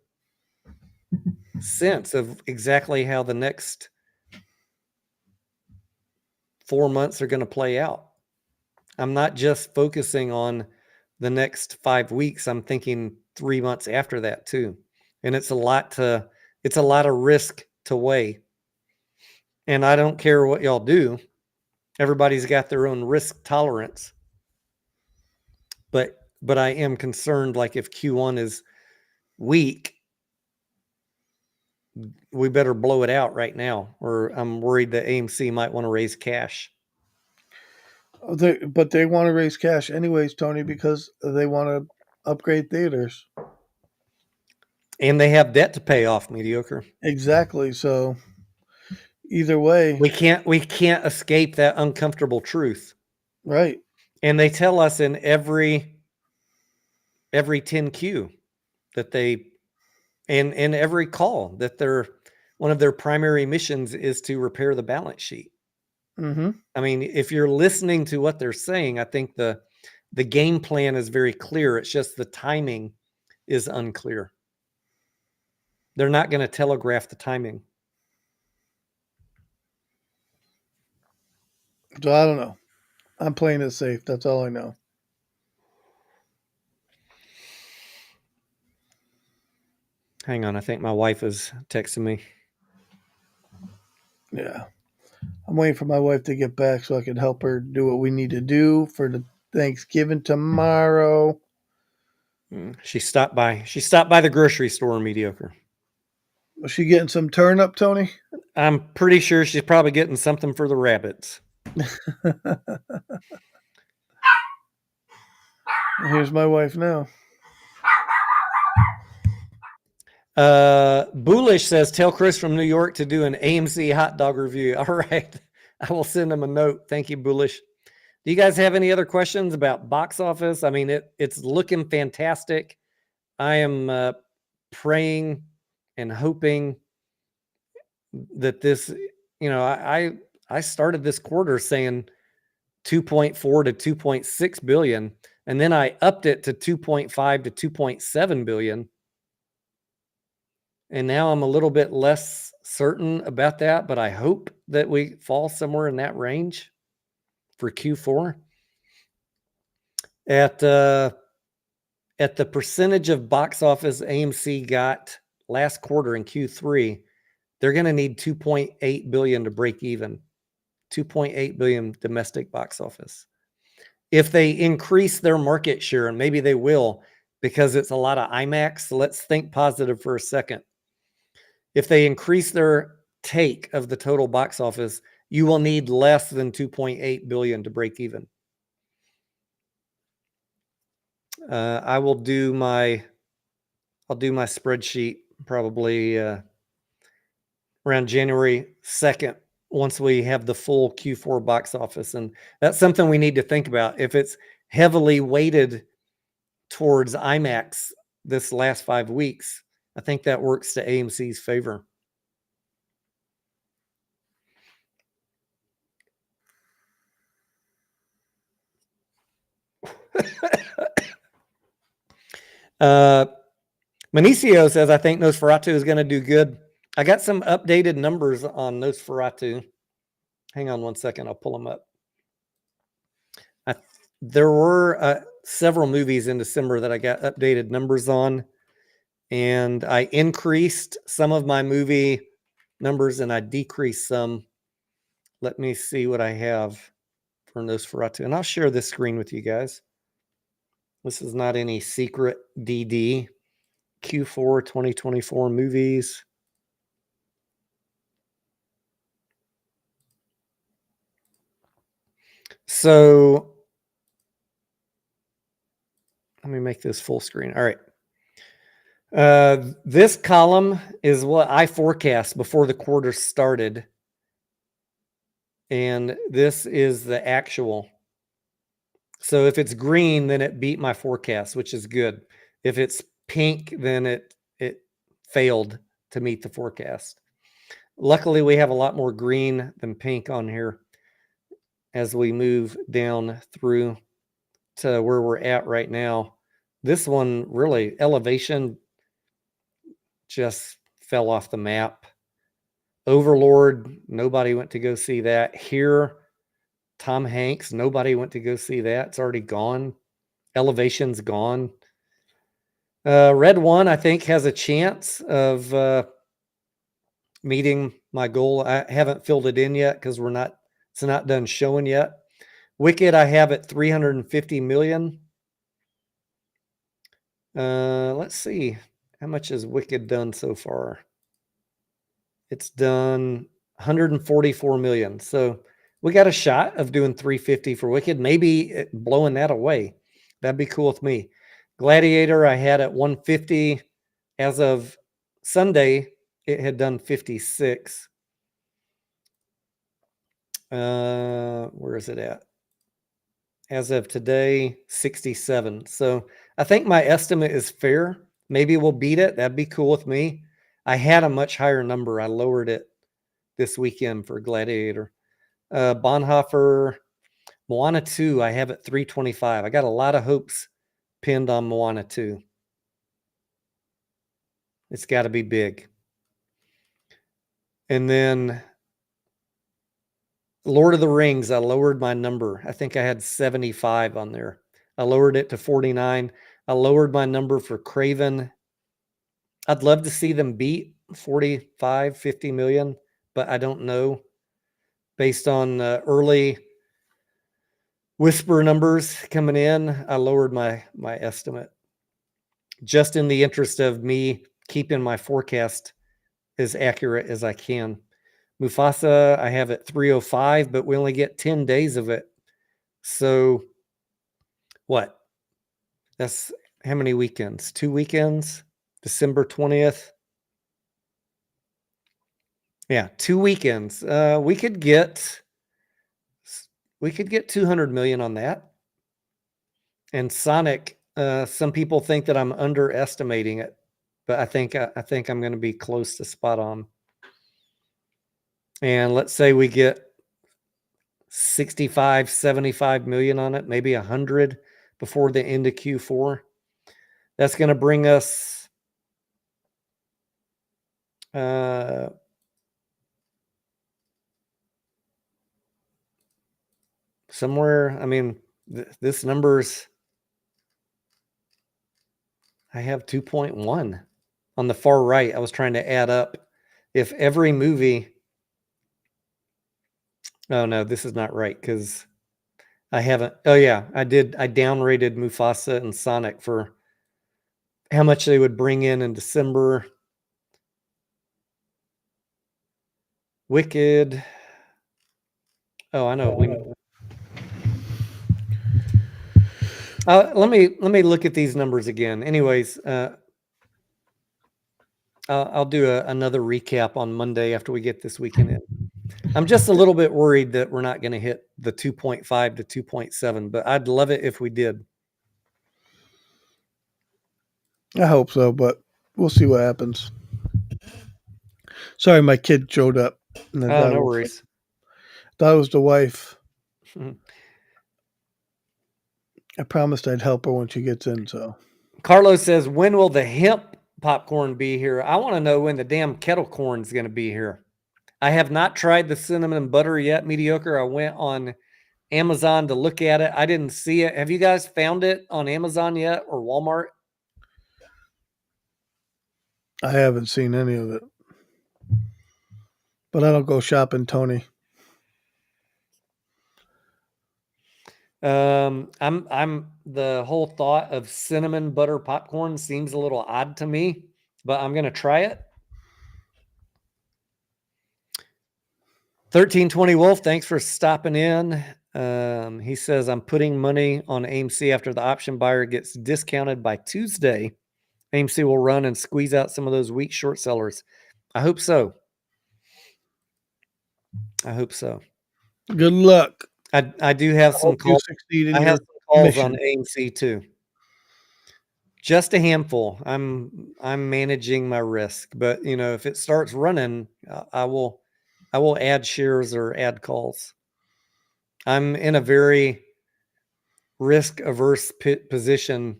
sense of exactly how the next 4 months are going to play out. I'm not just focusing on the next 5 weeks. I'm thinking 3 months after that too. And it's a lot of risk to weigh. And I don't care what y'all do. Everybody's got their own risk tolerance. But I am concerned, like if Q1 is weak, we better blow it out right now, or I'm worried that AMC might want to raise cash. But they want to raise cash anyways, Tony, because they want to upgrade theaters. And they have debt to pay off, mediocre. Exactly. So either way, We can't escape that uncomfortable truth. right. And they tell us in every 10Q that they and in every call that one of their primary missions is to repair the balance sheet. Mm-hmm. I mean, if you're listening to what they're saying, I think the game plan is very clear. It's just the timing is unclear. They're not going to telegraph the timing. So I don't know. I'm playing it safe. That's all I know. Hang on, I think my wife is texting me. Yeah. I'm waiting for my wife to get back so I can help her do what we need to do for the Thanksgiving tomorrow. She stopped by. She stopped by the grocery store, mediocre. Was she getting some turnip, Tony? I'm pretty sure she's probably getting something for the rabbits. Here's my wife now. Bullish says, tell Chris from New York to do an AMC hot dog review. All right. I will send him a note. Thank you, Bullish. Do you guys have any other questions about box office? I mean, it's looking fantastic. I am praying and hoping that this, I started this quarter saying 2.4 to 2.6 billion, and then I upped it to 2.5 to 2.7 billion. And now I'm a little bit less certain about that, but I hope that we fall somewhere in that range for Q4. At the percentage of box office AMC got last quarter in Q3, they're going to need 2.8 billion to break even. 2.8 billion domestic box office. If they increase their market share, and maybe they will because it's a lot of IMAX, so let's think positive for a second. If they increase their take of the total box office, you will need less than 2.8 billion to break even. I'll do my spreadsheet probably around January 2nd once we have the full Q4 box office. And that's something we need to think about. If it's heavily weighted towards IMAX this last 5 weeks, I think that works to AMC's favor. Manicio says, I think Nosferatu is going to do good. I got some updated numbers on Nosferatu. Hang on one second. I'll pull them up. There were several movies in December that I got updated numbers on, and I increased some of my movie numbers and I decreased some. Let me see what I have for Nosferatu, and I'll share this screen with you guys. This is not any secret DD. Q4 2024 movies. So let me make this full screen. All right. This column is what I forecast before the quarter started. And this is the actual. So if it's green, then it beat my forecast, which is good. If it's pink, then it failed to meet the forecast. Luckily, we have a lot more green than pink on here as we move down through to where we're at right now. This one really, Elevation just fell off the map. Overlord, nobody went to go see that. Here, Tom Hanks, nobody went to go see that. It's already gone. Elevation's gone. Red One, I think, has a chance of meeting my goal. I haven't filled it in yet because it's not done showing yet. Wicked, I have at 350 million. Let's see. How much has Wicked done so far? It's done 144 million. So we got a shot of doing 350 for Wicked, maybe blowing that away. That'd be cool with me. Gladiator, I had at 150. As of Sunday, it had done 56. Where is it at? As of today, 67. So I think my estimate is fair. Maybe we'll beat it. That'd be cool with me. I had a much higher number. I lowered it this weekend for Gladiator. Bonhoeffer, Moana 2, I have at 325. I got a lot of hopes pinned on Moana 2. It's got to be big. And then Lord of the Rings, I lowered my number. I think I had 75 on there. I lowered it to 49. I lowered my number for Craven. I'd love to see them beat 45, 50 million, but I don't know. Based on early whisper numbers coming in, I lowered my estimate. Just in the interest of me keeping my forecast as accurate as I can. Mufasa, I have at 305, but we only get 10 days of it. So what? That's how many weekends? 2 weekends? December 20th. Yeah, 2 weekends. We could get 200 million on that. And Sonic, some people think that I'm underestimating it, but I think I'm going to be close to spot on. And let's say we get 65, 75 million on it, maybe 100 before the end of Q4. That's going to bring us somewhere. I mean, this number's, I have 2.1 on the far right. I was trying to add up if every movie. Oh no, this is not right because I haven't. Oh yeah, I did. I downrated Mufasa and Sonic for how much they would bring in December. Wicked. Oh, I know. Let me look at these numbers again. Anyways, I'll do another recap on Monday after we get this weekend in. I'm just a little bit worried that we're not going to hit the 2.5 to 2.7, but I'd love it if we did. I hope so, but we'll see what happens. Sorry, my kid showed up. No worries. Thought it was the wife. I promised I'd help her when she gets in, so. Carlos says, when will the hemp popcorn be here? I want to know when the damn kettle corn is going to be here. I have not tried the cinnamon butter yet, Mediocre. I went on Amazon to look at it. I didn't see it. Have you guys found it on Amazon yet or Walmart? I haven't seen any of it, but I don't go shopping, Tony. I'm the whole thought of cinnamon butter popcorn seems a little odd to me, but I'm gonna try it. 1320 Wolf, thanks for stopping in. He says, I'm putting money on AMC after the option buyer gets discounted by Tuesday. AMC will run and squeeze out some of those weak short sellers. I hope so. I hope so. Good luck. I do have I some hope you calls. succeed in I your have some calls mission. on AMC too. Just a handful. I'm managing my risk, but you know, if it starts running, I will add shares or add calls. I'm in a very risk averse position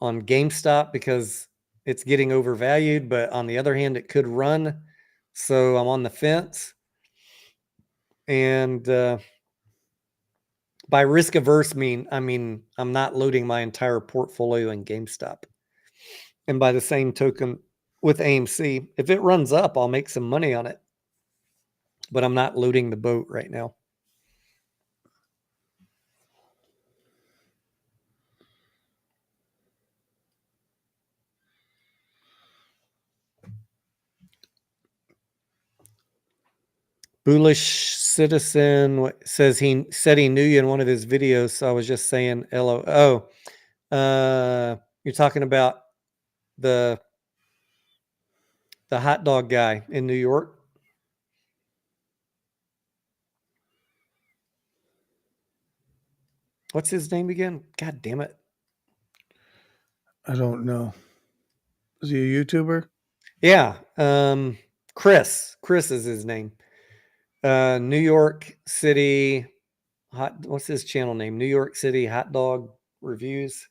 on GameStop because it's getting overvalued, but on the other hand, it could run. So I'm on the fence. And by risk averse I mean I'm not loading my entire portfolio in GameStop. And by the same token, with AMC, if it runs up, I'll make some money on it. But I'm not loading the boat right now. Foolish Citizen says he said he knew you in one of his videos, so I was just saying hello. Oh, you're talking about the hot dog guy in New York. What's his name again? God damn it. I don't know. Is he a YouTuber? Yeah. Chris. Chris is his name. New York City what's his channel name? New York City Hot Dog Reviews.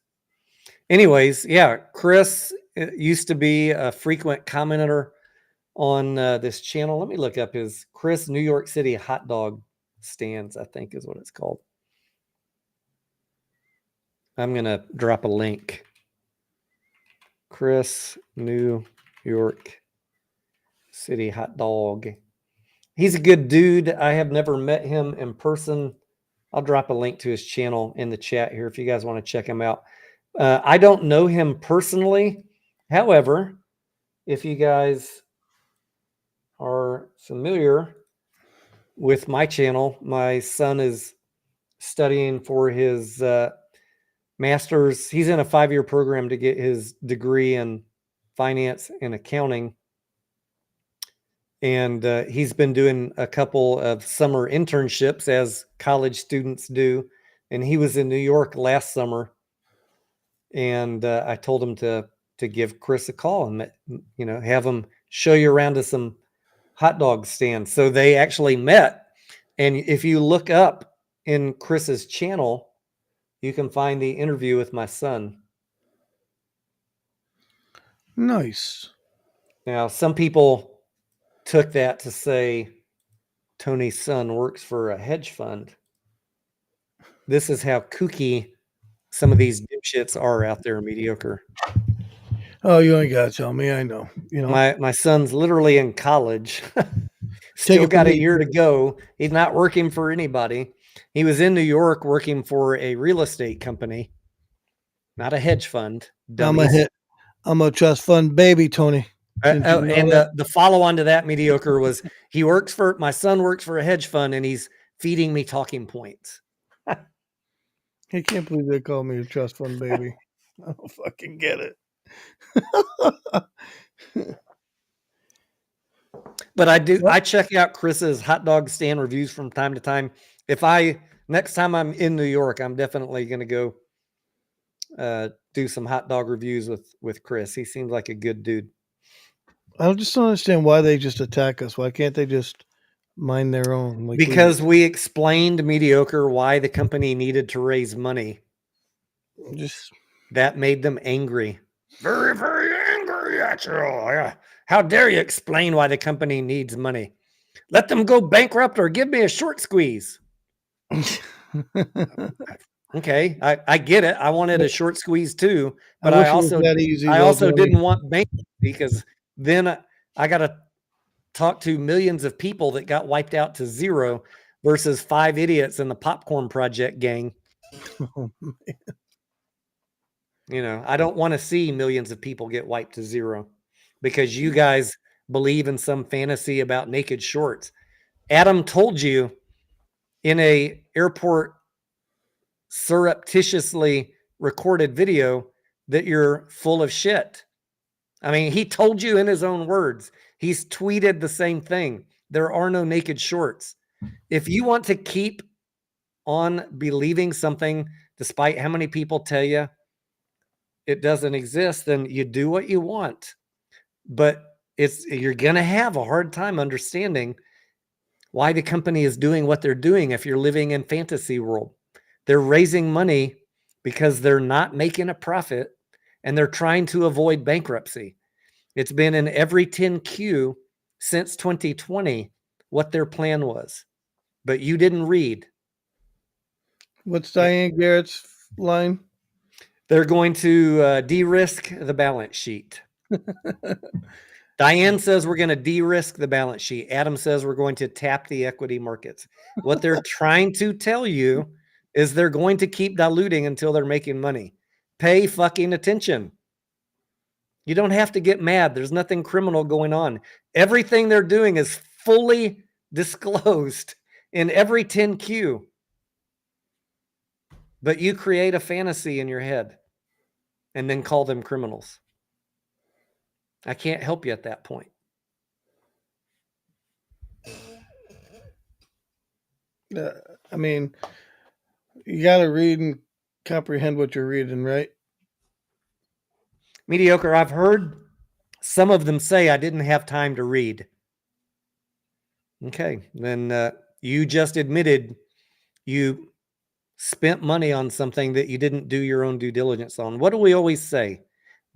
Anyways, yeah, Chris used to be a frequent commenter on this channel. Let me look up his Chris New York City Hot Dog Stands, I think is what it's called. I'm going to drop a link. Chris New York City Hot Dog. He's a good dude. I have never met him in person. I'll drop a link to his channel in the chat here if you guys want to check him out. I don't know him personally. However, if you guys are familiar with my channel, my son is studying for his master's. He's in a 5-year program to get his degree in finance and accounting. And he's been doing a couple of summer internships as college students do. And he was in New York last summer. And I told him to give Chris a call and, you know, have him show you around to some hot dog stands. So they actually met. And if you look up in Chris's channel, you can find the interview with my son. Nice. Now, some people took that to say Tony's son works for a hedge fund. This is how kooky some of these dipshits are out there, Mediocre. Oh, you ain't gotta tell me. I know. You know. My son's literally in college. Still got a year to go. He's not working for anybody. He was in New York working for a real estate company, not a hedge fund. I'm a trust fund baby, Tony. And the follow on to that, Mediocre, was my son works for a hedge fund and he's feeding me talking points. I can't believe they call me a trust fund baby. I don't fucking get it. But I check out Chris's hot dog stand reviews from time to time. Next time I'm in New York, I'm definitely going to go do some hot dog reviews with Chris. He seems like a good dude. I just don't understand why they just attack us. Why can't they just mind their own? Because we explained, Mediocre, why the company needed to raise money. That made them angry. Very, very angry at you. Yeah. How dare you explain why the company needs money? Let them go bankrupt or give me a short squeeze. Okay, I get it. I wanted a short squeeze too, but wish it was that easy, though, Joey. didn't want bankruptcy because then I got to talk to millions of people that got wiped out to zero versus 5 idiots in the popcorn project gang. Oh, You know, I don't want to see millions of people get wiped to zero because you guys believe in some fantasy about naked shorts. Adam told you in a airport surreptitiously recorded video that you're full of shit. I mean, he told you in his own words. He's tweeted the same thing. There are no naked shorts. If you want to keep on believing something, despite how many people tell you it doesn't exist, then you do what you want. But you're going to have a hard time understanding why the company is doing what they're doing if you're living in fantasy world. They're raising money because they're not making a profit and they're trying to avoid bankruptcy. It's been in every 10Q since 2020 what their plan was, but you didn't read. What's Diane Garrett's line? They're going to de-risk the balance sheet. Diane says we're going to de-risk the balance sheet. Adam says we're going to tap the equity markets. What they're trying to tell you is they're going to keep diluting until they're making money. Pay fucking attention. You don't have to get mad. There's nothing criminal going on. Everything they're doing is fully disclosed in every 10Q. But you create a fantasy in your head and then call them criminals. I can't help you at that point. I mean, you got to read and comprehend what you're reading, right? Mediocre, I've heard some of them say I didn't have time to read. Okay, then you just admitted you spent money on something that you didn't do your own due diligence on. What do we always say?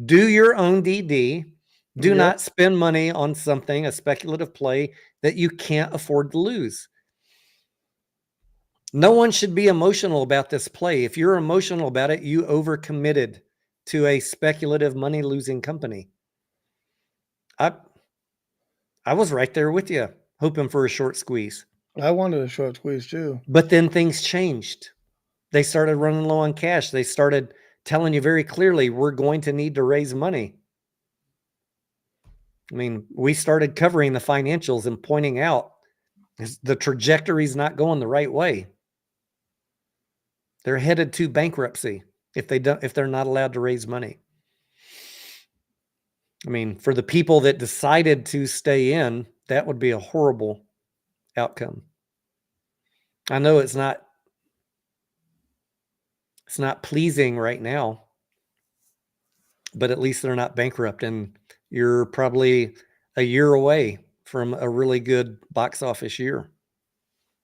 Do your own DD. Do Yep. not spend money on something, a speculative play that you can't afford to lose. No one should be emotional about this play. If you're emotional about it, you overcommitted to a speculative money-losing company. I was right there with you, hoping for a short squeeze. I wanted a short squeeze too. But then things changed. They started running low on cash. They started telling you very clearly, we're going to need to raise money. I mean, we started covering the financials and pointing out the trajectory is not going the right way. They're headed to bankruptcy if they're not allowed to raise money. I mean, for the people that decided to stay in, that would be a horrible outcome. I know it's not pleasing right now, but at least they're not bankrupt, and you're probably a year away from a really good box office year.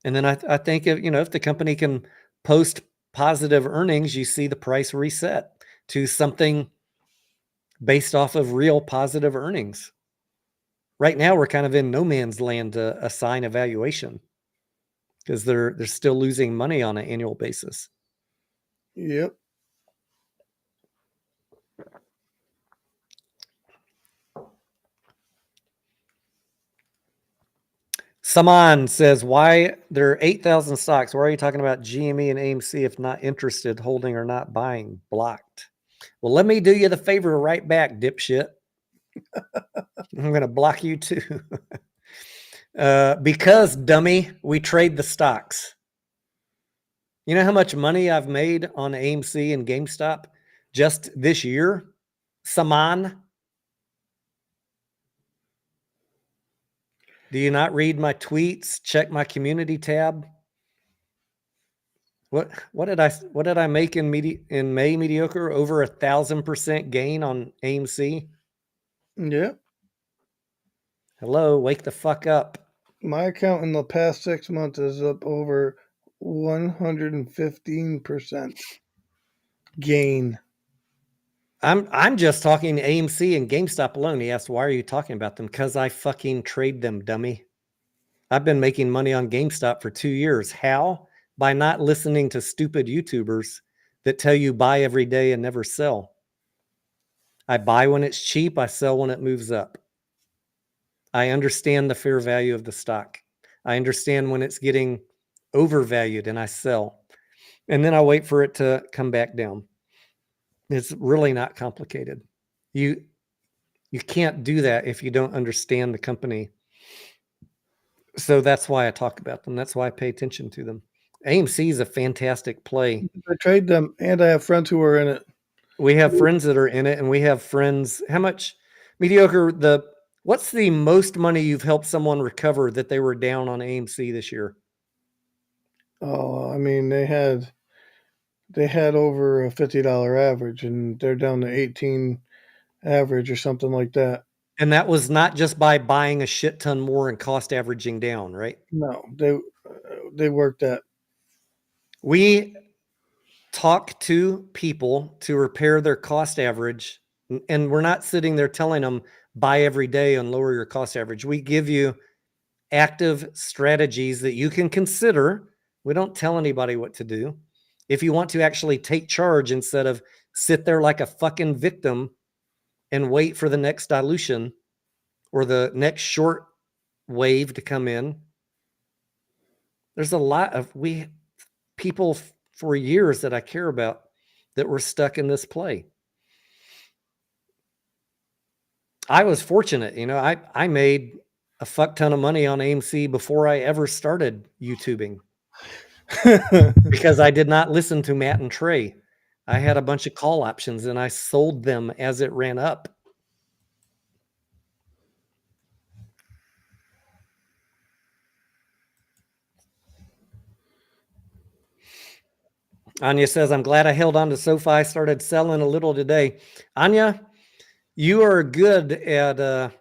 And then I think if the company can post positive earnings, you see the price reset to something based off of real positive earnings. Right now, we're kind of in no man's land to assign a valuation because they're still losing money on an annual basis. Yep. Saman says, why there are 8,000 stocks? Why are you talking about GME and AMC if not interested, holding or not buying? Blocked. Well, let me do you the favor right back, dipshit. I'm going to block you too. Because, dummy, we trade the stocks. You know how much money I've made on AMC and GameStop just this year? Saman? Do you not read my tweets? Check my community tab? What did I make in May, Mediocre? Over 1,000% gain on AMC? Yep. Hello, wake the fuck up. My account in the past 6 months is up over 115% gain. I'm just talking AMC and GameStop alone. He asked, why are you talking about them? Because I fucking trade them, dummy. I've been making money on GameStop for 2 years. How? By not listening to stupid YouTubers that tell you buy every day and never sell. I buy when it's cheap, I sell when it moves up. I understand the fair value of the stock. I understand when it's getting overvalued and I sell. And then I wait for it to come back down. It's really not complicated. You can't do that if you don't understand the company. So that's why I talk about them. That's why I pay attention to them. AMC is a fantastic play. I trade them, and I have friends who are in it. We have friends that are in it, and we have friends. How much mediocre? What's the most money you've helped someone recover that they were down on AMC this year? Oh, I mean, they had over a $50 average, and they're down to 18 average or something like that. And that was not just by buying a shit ton more and cost averaging down, right? No, they worked that. We talk to people to repair their cost average, and we're not sitting there telling them buy every day and lower your cost average. We give you active strategies that you can consider. We don't tell anybody what to do. If you want to actually take charge instead of sit there like a fucking victim and wait for the next dilution or the next short wave to come in, there's a lot of people for years that I care about that were stuck in this play. I was fortunate, I made a fuck ton of money on AMC before I ever started YouTubing because I did not listen to Matt and Trey. I had a bunch of call options and I sold them as it ran up. Anya says, I'm glad I held on to SoFi. I started selling a little today. Anya, you are good at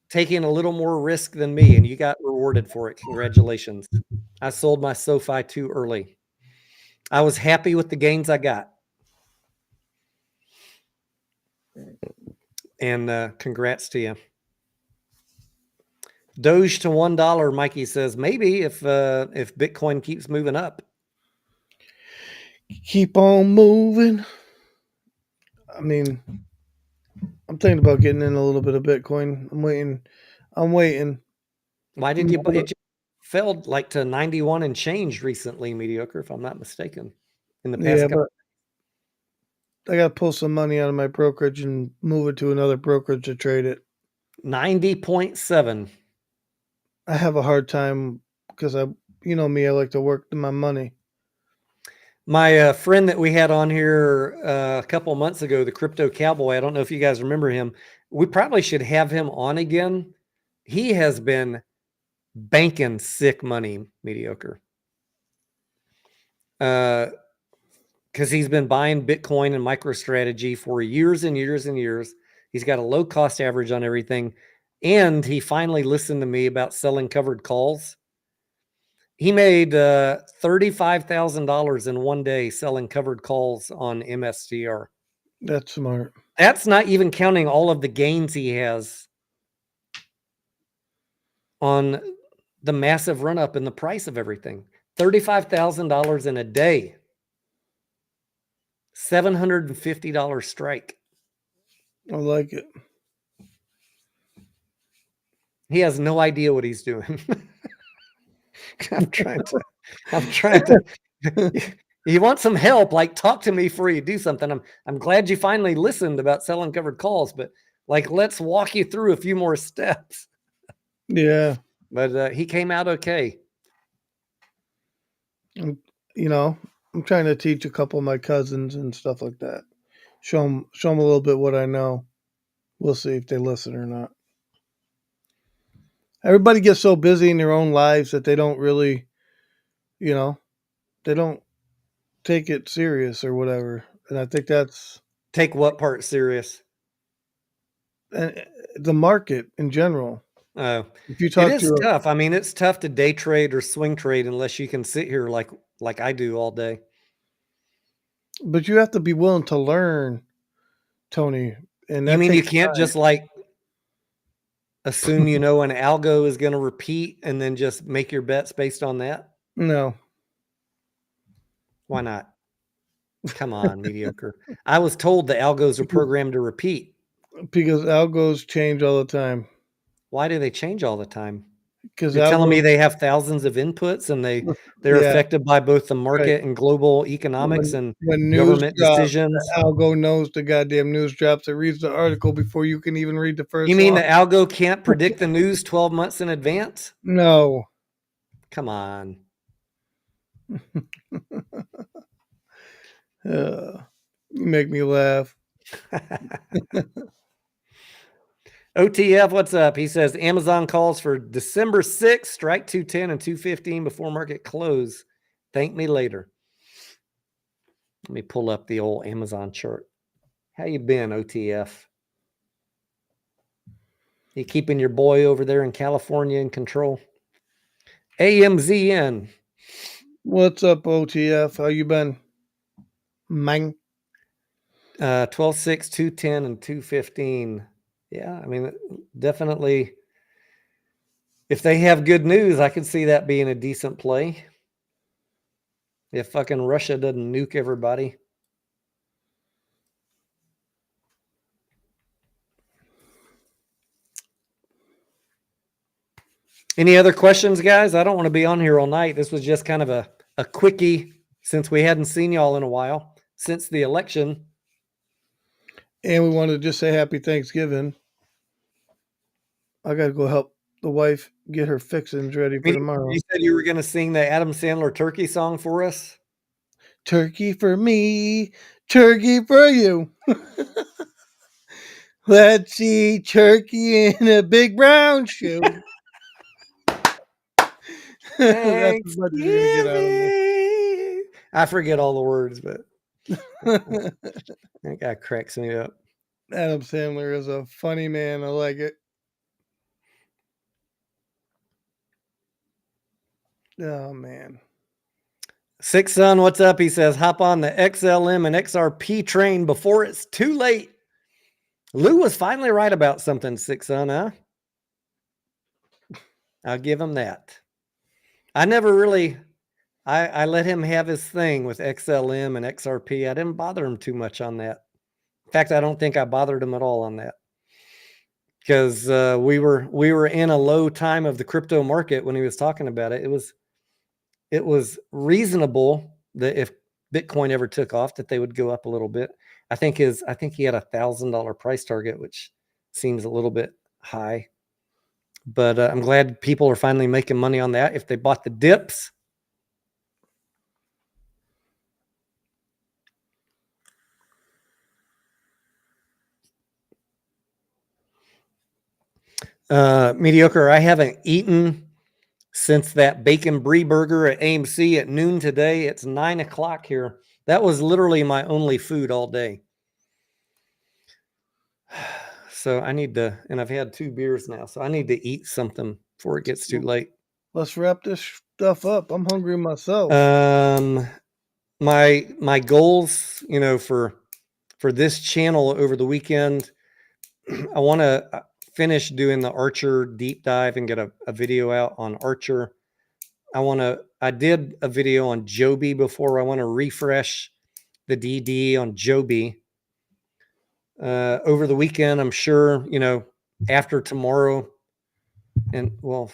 taking a little more risk than me, and you got rewarded for it. Congratulations. I sold my SoFi too early. I was happy with the gains I got. And congrats to you. Doge to $1, Mikey says, maybe if Bitcoin keeps moving up. Keep on moving. I mean, I'm thinking about getting in a little bit of Bitcoin. I'm waiting. Why did you? It fell like to 91 and changed recently, Mediocre, if I'm not mistaken. In the past couple. But I got to pull some money out of my brokerage and move it to another brokerage to trade it. 90.7. I have a hard time because you know me, I like to work my money. My friend that we had on here a couple of months ago, the Crypto Cowboy, I don't know if you guys remember him. We probably should have him on again. He has been banking sick money, Mediocre. Because he's been buying Bitcoin and MicroStrategy for years and years and years. He's got a low cost average on everything. And he finally listened to me about selling covered calls. He made $35,000 in one day selling covered calls on MSTR. That's smart. That's not even counting all of the gains he has on the massive run up in the price of everything. $35,000 in a day. $750 strike. I like it. He has no idea what he's doing. I'm trying to you want some help, like talk to me before you do something. I'm glad you finally listened about selling covered calls, but like let's walk you through a few more steps. Yeah. But he came out okay. I'm trying to teach a couple of my cousins and stuff like that. Show them a little bit what I know. We'll see if they listen or not. Everybody gets so busy in their own lives that they don't really, they don't take it serious or whatever. And I think that's... Take what part serious? The market in general. Oh, if you talk it is tough. I mean, it's tough to day trade or swing trade unless you can sit here like I do all day. But you have to be willing to learn Tony. And You that mean you takes can't time. just like assume an algo is going to repeat and then just make your bets based on that? No. Why not? Come on, mediocre. I was told the algos are programmed to repeat. Because algos change all the time. Why do they change all the time? Because You're telling me algos, they have thousands of inputs and they're yeah, affected by both the right. market and global economics and When news government drops, decisions? the algo knows the goddamn news drops. It reads the article before you can even read the You first mean the line. algo can't predict the news 12 months in advance? No. Come on. You make me laugh. OTF, what's up? He says Amazon calls for December 6th, strike 210 and 215 before market close. Thank me later. Let me pull up the old Amazon chart. How you been, OTF? You keeping your boy over there in California in control? AMZN. What's up, OTF? How you been? Mang. 12, 6, 210, and 215. Yeah, I mean, definitely. If they have good news, I could see that being a decent play. If fucking Russia doesn't nuke everybody. Any other questions, guys? I don't want to be on here all night. This was just kind of a quickie since we hadn't seen y'all in a while since the election. And we wanted to just say happy Thanksgiving. I got to go help the wife get her fixings ready for tomorrow. You said you were going to sing the Adam Sandler turkey song for us. Turkey for me, turkey for you. Let's eat turkey in a big brown shoe. That's as much as you're gonna get out of me. I forget all the words, but that guy cracks me up. Adam Sandler is a funny man. I like it. Oh man. Six Son, what's up? He says, hop on the XLM and XRP train before it's too late. Lou was finally right about something, Six Son, huh? I'll give him that. I never really, I let him have his thing with XLM and XRP. I didn't bother him too much on that. In fact, I don't think I bothered him at all on that. Because we were in a low time of the crypto market when he was talking about it. It was reasonable that if Bitcoin ever took off, that they would go up a little bit. I think he had $1,000 price target, which seems a little bit high. But I'm glad people are finally making money on that if they bought the dips. Mediocre, I haven't eaten since that bacon brie burger at AMC at noon today. It's 9 o'clock here. That was literally my only food all day. So I need to, and I've had 2 beers now, so I need to eat something before it gets too late. Let's wrap this stuff up. I'm hungry myself. My goals, for this channel over the weekend, I want to finish doing the Archer deep dive and get a video out on Archer. I did a video on Joby before. I want to refresh the DD on Joby. Over the weekend, I'm sure, after tomorrow, and well,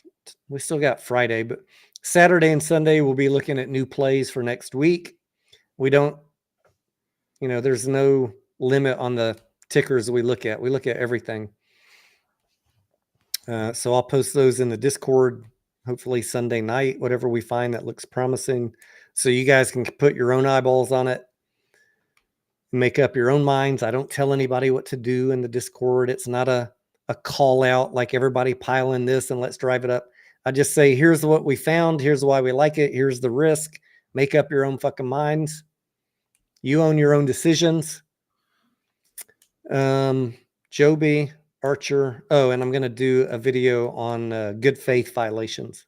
we still got Friday, but Saturday and Sunday, we'll be looking at new plays for next week. We don't, there's no limit on the tickers we look at. We look at everything. So I'll post those in the Discord, hopefully Sunday night, whatever we find that looks promising. So you guys can put your own eyeballs on it, make up your own minds. I don't tell anybody what to do in the Discord. It's not a call out like everybody pile in this and let's drive it up. I just say, here's what we found. Here's why we like it. Here's the risk. Make up your own fucking minds. You own your own decisions. Joby, Archer. Oh, and I'm going to do a video on good faith violations.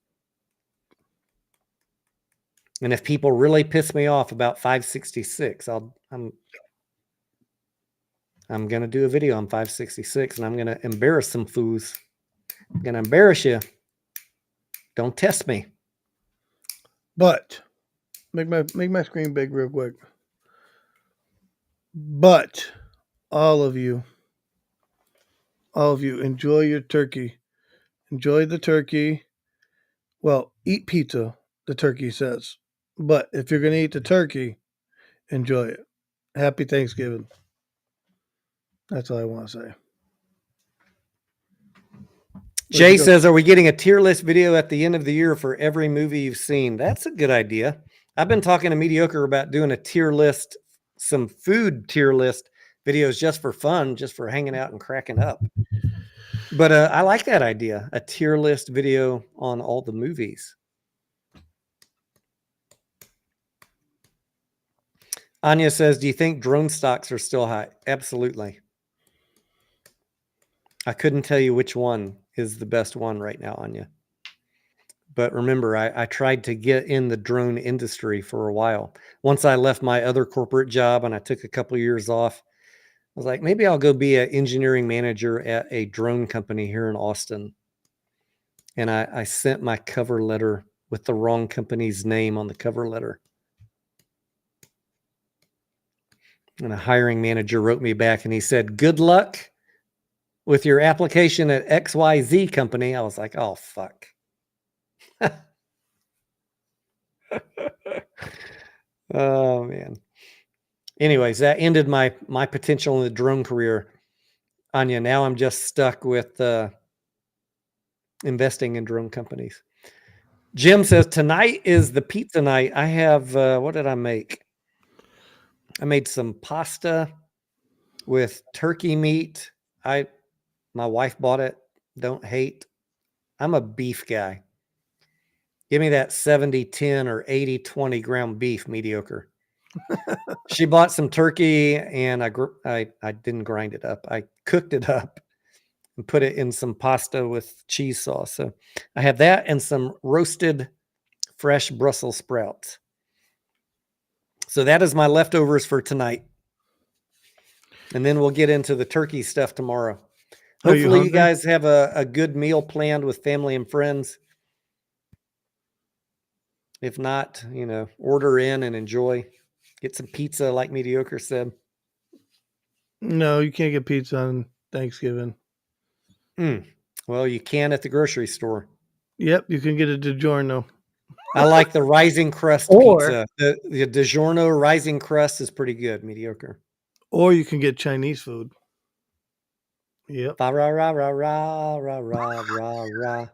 And if people really piss me off about 566, I'm I'm going to do a video on 566 and I'm going to embarrass some fools. I'm going to embarrass you. Don't test me. But make my screen big real quick. But all of you, enjoy your turkey. Enjoy the turkey. Well, eat pizza, the turkey says. But if you're going to eat the turkey, enjoy it. Happy Thanksgiving. That's all I want to say. Jay says, are we getting a tier list video at the end of the year for every movie you've seen? That's a good idea. I've been talking to Mediocre about doing a tier list, some food tier list videos just for fun, just for hanging out and cracking up. But I like that idea, a tier list video on all the movies. Anya says, do you think drone stocks are still high? Absolutely. I couldn't tell you which one is the best one right now, Anya. But remember, I tried to get in the drone industry for a while. Once I left my other corporate job and I took a couple of years off, I was like, maybe I'll go be an engineering manager at a drone company here in Austin. And I sent my cover letter with the wrong company's name on the cover letter. And a hiring manager wrote me back and he said, good luck with your application at XYZ company. I was like, oh, fuck. Oh, man. Anyways, that ended my potential in the drone career. Anya, now I'm just stuck with investing in drone companies. Jim says, tonight is the pizza night. I have, what did I make? I made some pasta with turkey meat. My wife bought it. Don't hate. I'm a beef guy. Give me that 70-10 or 80-20 ground beef, Mediocre. She bought some turkey and I didn't grind it up. I cooked it up and put it in some pasta with cheese sauce. So I have that and some roasted fresh Brussels sprouts. So that is my leftovers for tonight. And then we'll get into the turkey stuff tomorrow. Hopefully you guys have a good meal planned with family and friends. If not, order in and enjoy. Get some pizza like Mediocre said. No, you can't get pizza on Thanksgiving. Well, you can at the grocery store. Yep, you can get a DiGiorno. I like the rising crust pizza. The DiGiorno rising crust is pretty good, Mediocre. Or you can get Chinese food. Yep. Rah, rah, rah, rah, rah, rah, rah, rah, rah.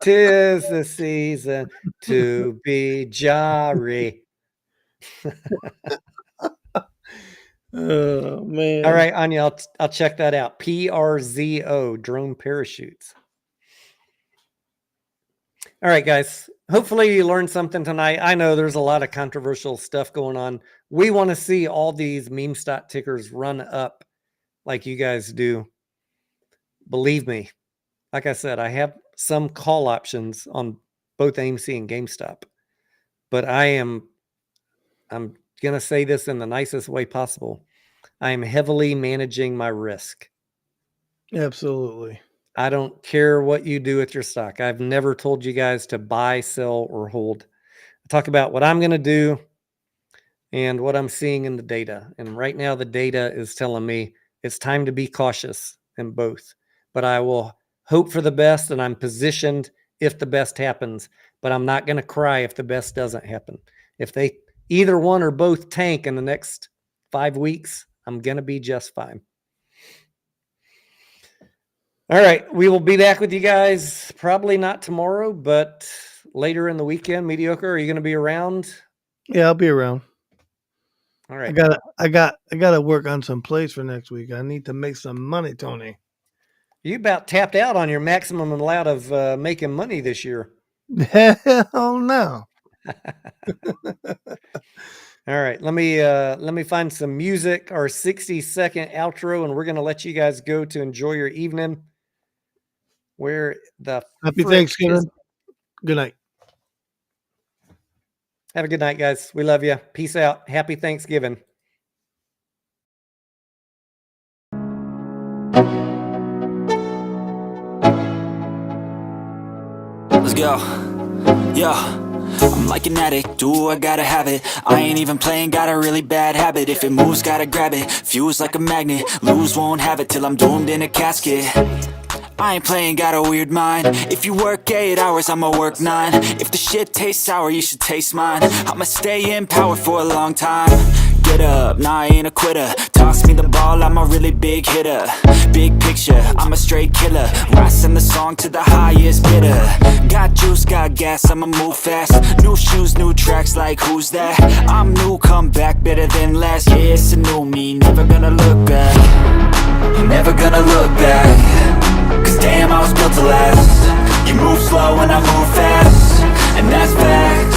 'Tis the season to be jolly. Oh, man. All right, Anya, I'll check that out. PRZO, drone parachutes. All right, guys. Hopefully you learned something tonight. I know there's a lot of controversial stuff going on. We want to see all these meme stock tickers run up like you guys do. Believe me. Like I said, I have some call options on both AMC and GameStop. But I'm going to say this in the nicest way possible. I am heavily managing my risk. Absolutely. I don't care what you do with your stock. I've never told you guys to buy, sell, or hold. I talk about what I'm going to do and what I'm seeing in the data. And right now, the data is telling me it's time to be cautious in both. But I will hope for the best, and I'm positioned if the best happens. But I'm not going to cry if the best doesn't happen. If they either one or both tank in the next 5 weeks, I'm going to be just fine. All right. We will be back with you guys probably not tomorrow, but later in the weekend. Mediocre, are you going to be around? Yeah, I'll be around. All right. I got to work on some plays for next week. I need to make some money, Tony. You about tapped out on your maximum allowed of making money this year. Hell no. All right, let me find some music, our 60-second outro, and we're gonna let you guys go to enjoy your evening. Where the Happy Thanksgiving. Good night. Have a good night, guys. We love you. Peace out. Happy Thanksgiving. Let's go. Yo, I'm like an addict, do I gotta have it. I ain't even playing, got a really bad habit. If it moves, gotta grab it, fuse like a magnet. Lose, won't have it till I'm doomed in a casket. I ain't playing, got a weird mind. If you work 8 hours, I'ma work 9. If the shit tastes sour, you should taste mine. I'ma stay in power for a long time. Get up, nah, I ain't a quitter. Toss me the ball, I'm a really big hitter. Big picture, I'm a straight killer. Rising the song to the highest bidder. Got juice, got gas, I'ma move fast. New shoes, new tracks, like who's that? I'm new, come back, better than last. Yeah, it's a new me, never gonna look back. Never gonna look back. Cause damn, I was built to last. You move slow and I move fast, and that's fact.